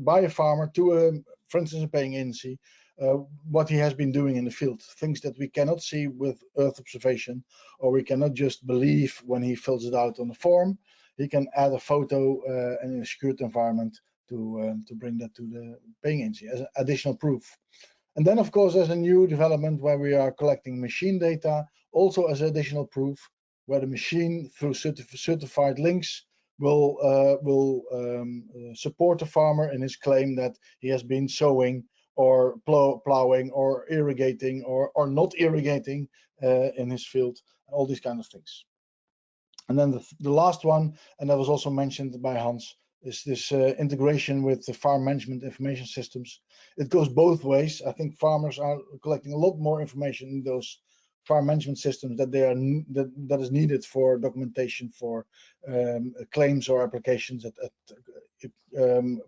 S4: by a farmer to, for instance, a paying agency, what he has been doing in the field, things that we cannot see with Earth observation, or we cannot just believe when he fills it out on the form. He can add a photo in a secured environment to bring that to the paying agency as additional proof. And then, of course, there's a new development where we are collecting machine data also as additional proof, where the machine through certified links will support the farmer in his claim that he has been sowing or plowing or irrigating or not irrigating in his field, all these kind of things. And then the last one, and that was also mentioned by Hans, is this integration with the farm management information systems. It goes both ways. I think farmers are collecting a lot more information in those farm management systems that that is needed for documentation for claims or applications at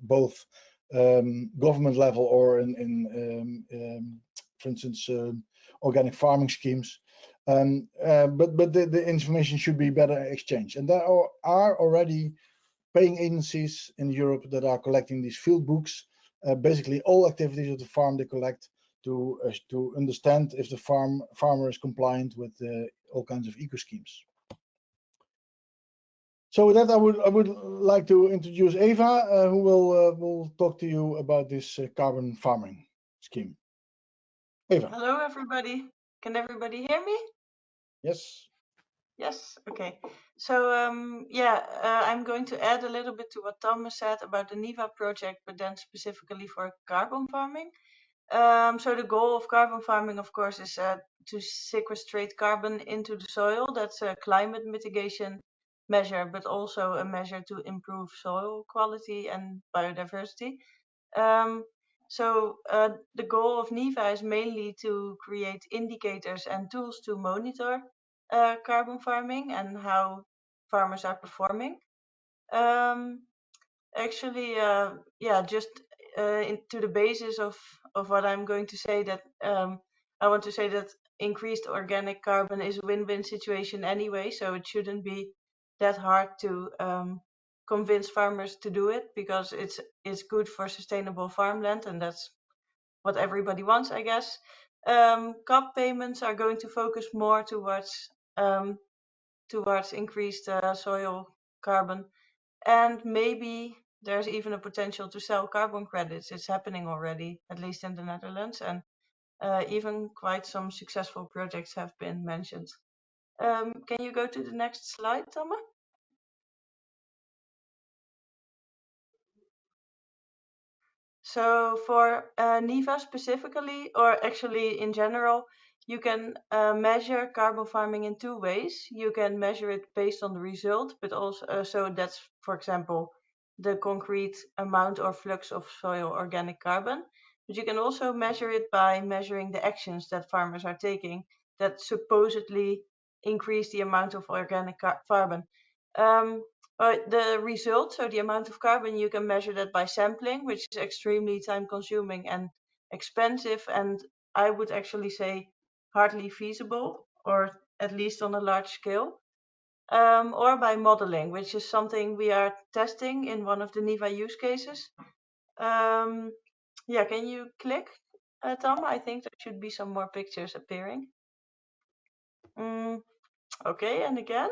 S4: both government level or in for instance, organic farming schemes. But the information should be better exchanged. And there are already paying agencies in Europe that are collecting these field books, basically all activities of the farm they collect to understand if the farmer is compliant with all kinds of eco schemes. So with that, I would like to introduce Eva, who will talk to you about this carbon farming scheme. Eva.
S5: Hello, everybody. Can everybody hear me?
S4: Yes.
S5: Yes. Okay. So I'm going to add a little bit to what Thomas said about the NIVA project, but then specifically for carbon farming. So the goal of carbon farming, of course, is to sequestrate carbon into the soil. That's a climate mitigation measure, but also a measure to improve soil quality and biodiversity. The goal of NIVA is mainly to create indicators and tools to monitor carbon farming and how farmers are performing. To the basis of what I'm going to say, that I want to say that increased organic carbon is a win-win situation anyway, so it shouldn't be that hard to convince farmers to do it, because it's good for sustainable farmland, and that's what everybody wants, I guess. CAP payments are going to focus more towards increased soil carbon, and maybe there's even a potential to sell carbon credits. It's happening already, at least in the Netherlands, and even quite some successful projects have been mentioned. Can you go to the next slide, Thomas? So for NIVA specifically, or actually in general, you can measure carbon farming in two ways. You can measure it based on the result, but also, so that's, for example, the concrete amount or flux of soil organic carbon. But you can also measure it by measuring the actions that farmers are taking that supposedly increase the amount of organic carbon. The result, so the amount of carbon, you can measure that by sampling, which is extremely time consuming and expensive, and I would actually say hardly feasible, or at least on a large scale, or by modeling, which is something we are testing in one of the NIVA use cases. Can you click, Tom? I think there should be some more pictures appearing. Okay, and again.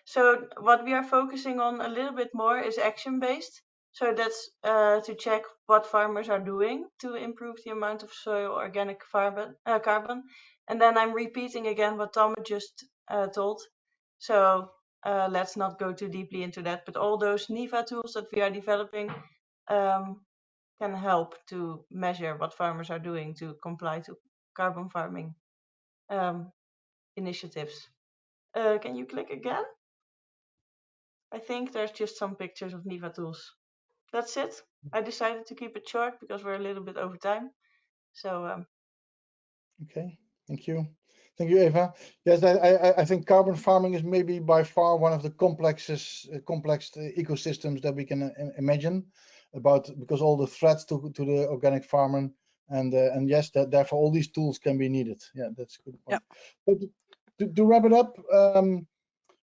S5: So what we are focusing on a little bit more is action-based. So that's to check what farmers are doing to improve the amount of soil organic carbon. And then I'm repeating again what Tom just told. So let's not go too deeply into that, but all those NIVA tools that we are developing can help to measure what farmers are doing to comply to carbon farming initiatives. Can you click again? I think there's just some pictures of NIVA tools. That's it. I decided to keep it short because we're a little bit over time. So
S4: Okay, thank you. Thank you, Eva. Yes, I think carbon farming is maybe by far one of the complex ecosystems that we can imagine, because all the threats to the organic farming, and yes, therefore all these tools can be needed. Yeah, that's a good point. But to wrap it up,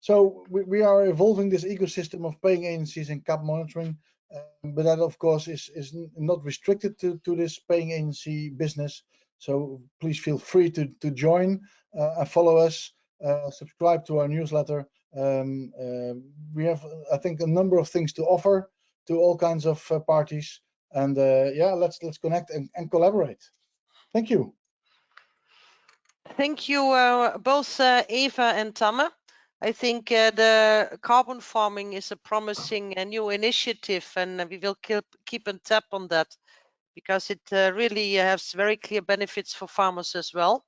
S4: so we are evolving this ecosystem of paying agencies and CAP monitoring but that of course is not restricted to this paying agency business. So please feel free to join and follow us, subscribe to our newsletter. We have, I think, a number of things to offer to all kinds of parties, and yeah, let's connect and collaborate. Thank you.
S1: Thank you, both Eva and Tamme. I think the carbon farming is a promising new initiative, and we will keep a tap on that, because it really has very clear benefits for farmers as well.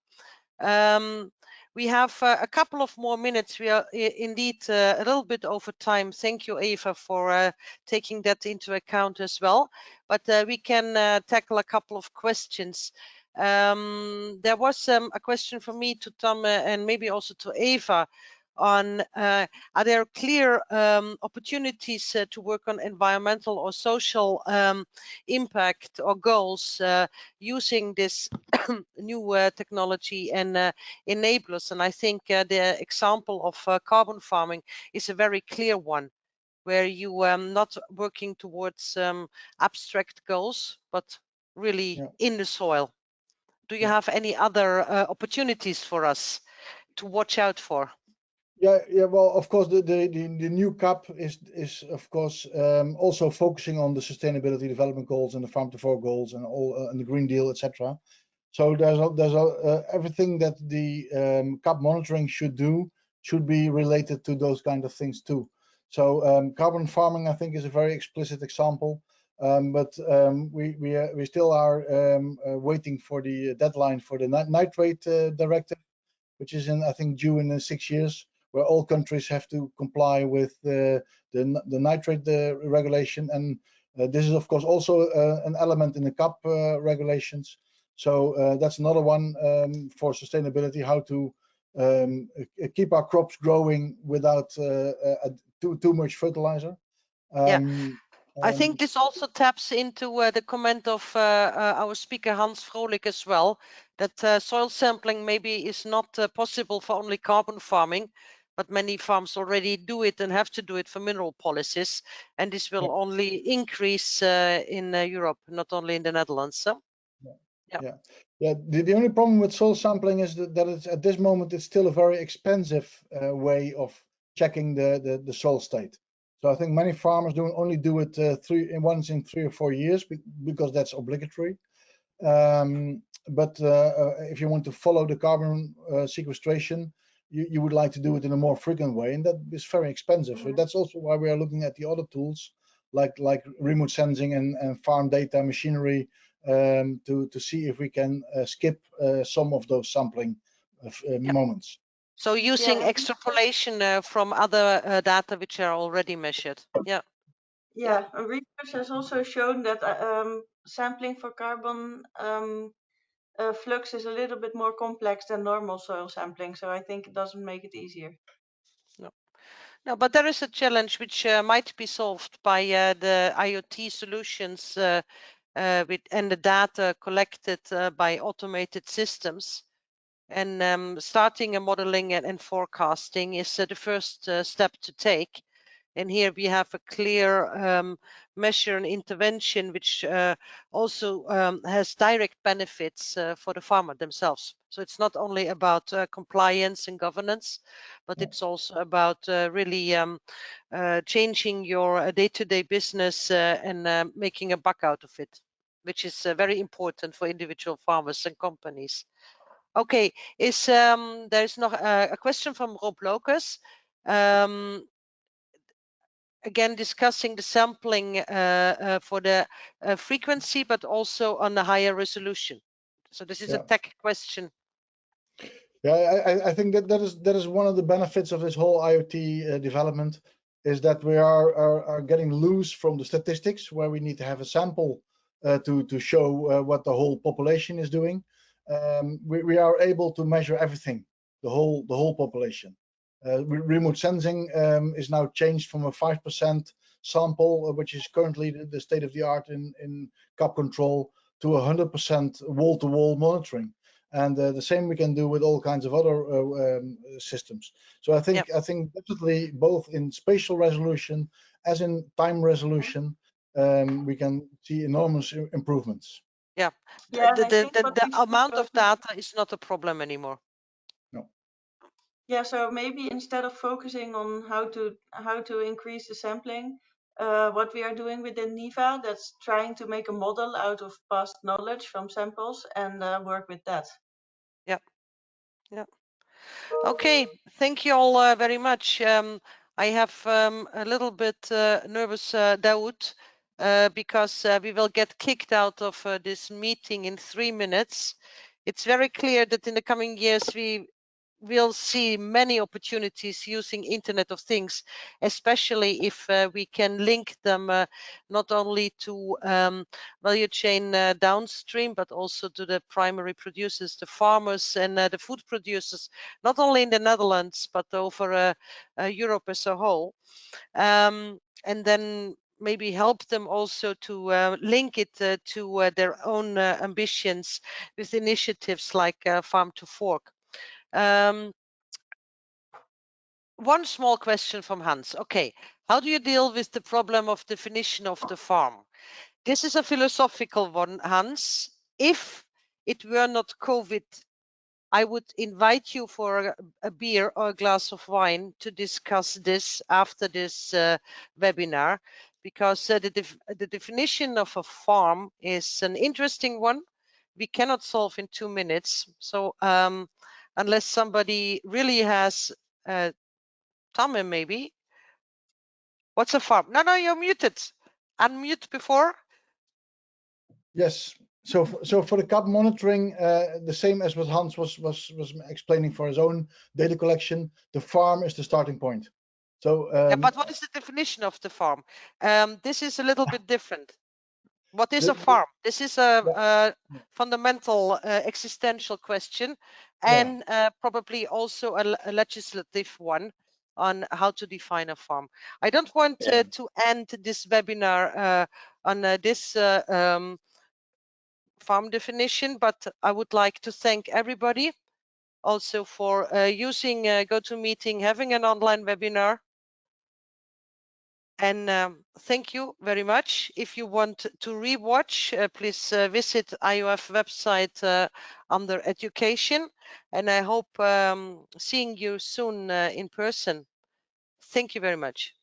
S1: We have a couple of more minutes. We are indeed a little bit over time. Thank you, Eva, for taking that into account as well. But we can tackle a couple of questions. There was a question from me to Tamme and maybe also to Eva on are there clear opportunities to work on environmental or social impact or goals using this new technology and enablers? And I think the example of carbon farming is a very clear one, where you not working towards abstract goals, but really in the soil. Do you have any other opportunities for us to watch out for?
S4: Yeah. Well, of course, the new CAP is of course also focusing on the sustainability development goals and the farm to fork goals and all and the Green Deal, etc. So there's everything that the CAP monitoring should do should be related to those kind of things too. So carbon farming, I think, is a very explicit example. But we still are waiting for the deadline for the nitrate directive, which is I think due in 6 years, where all countries have to comply with the nitrate regulation. And this is of course also an element in the CAP regulations. So that's another one for sustainability, how to keep our crops growing without too much fertilizer.
S1: I think this also taps into the comment of our speaker Hans Vrolijk as well, that soil sampling maybe is not possible for only carbon farming, but many farms already do it and have to do it for mineral policies, and this will only increase in Europe, not only in the Netherlands. So
S4: the only problem with soil sampling is that it's, at this moment, it's still a very expensive way of checking the soil state. So I think many farmers only do it once in 3 or 4 years because that's obligatory. But if you want to follow the carbon sequestration, you would like to do it in a more frequent way, and that is very expensive. So that's also why we are looking at the other tools like remote sensing and farm data machinery to see if we can skip some of those sampling moments.
S1: So using extrapolation from other data which are already measured.
S5: Yeah, research has also shown that sampling for carbon flux is a little bit more complex than normal soil sampling. So I think it doesn't make it easier.
S1: No, but there is a challenge which might be solved by the IoT solutions and the data collected by automated systems. And starting a modeling and forecasting is the first step to take. And here we have a clear measure and intervention, which also has direct benefits for the farmer themselves. So it's not only about compliance and governance, but it's also about really changing your day-to-day business and making a buck out of it, which is very important for individual farmers and companies. Okay, there's noch a question from Rob Locus. Again, discussing the sampling for the frequency, but also on the higher resolution. So this is a tech question.
S4: Yeah, I think that is one of the benefits of this whole IoT development, is that we are getting loose from the statistics, where we need to have a sample to show what the whole population is doing. We are able to measure everything, the whole population. Remote sensing is now changed from a 5% sample, which is currently the state of the art in CAP control, to 100% wall-to-wall monitoring. And the same we can do with all kinds of other systems. So I think definitely both in spatial resolution as in time resolution, we can see enormous improvements.
S1: Yeah,
S5: Yeah, and I think what
S1: the
S5: we should
S1: amount of
S5: focus-
S1: data is not a problem anymore.
S4: No.
S5: Yeah, so maybe instead of focusing on how to increase the sampling, what we are doing within NIVA, that's trying to make a model out of past knowledge from samples and work with that.
S1: Yeah, yeah. Okay, thank you all very much. I have a little bit nervous doubt because we will get kicked out of this meeting in 3 minutes. It's very clear that in the coming years we will see many opportunities using Internet of Things, especially if we can link them not only to value chain downstream, but also to the primary producers, the farmers and the food producers, not only in the Netherlands, but over Europe as a whole. And then maybe help them also to link it to their own ambitions with initiatives like Farm to Fork. One small question from Hans. Okay, how do you deal with the problem of definition of the farm? This is a philosophical one, Hans. If it were not COVID, I would invite you for a beer or a glass of wine to discuss this after this webinar, because the definition of a farm is an interesting one. We cannot solve in 2 minutes. So unless somebody really has Tommy, maybe. What's a farm? No, you're muted. Unmute before.
S4: Yes. So for the carbon monitoring, the same as what Hans was explaining for his own data collection, the farm is the starting point. So
S1: Yeah, but what is the definition of the farm? This is a little bit different. What is a farm? This is a fundamental existential question, and probably also a legislative one on how to define a farm. I don't want to end this webinar on this farm definition, but I would like to thank everybody also for using GoToMeeting, having an online webinar. And thank you very much. If you want to rewatch, please visit IoF website under education. And I hope seeing you soon in person. Thank you very much.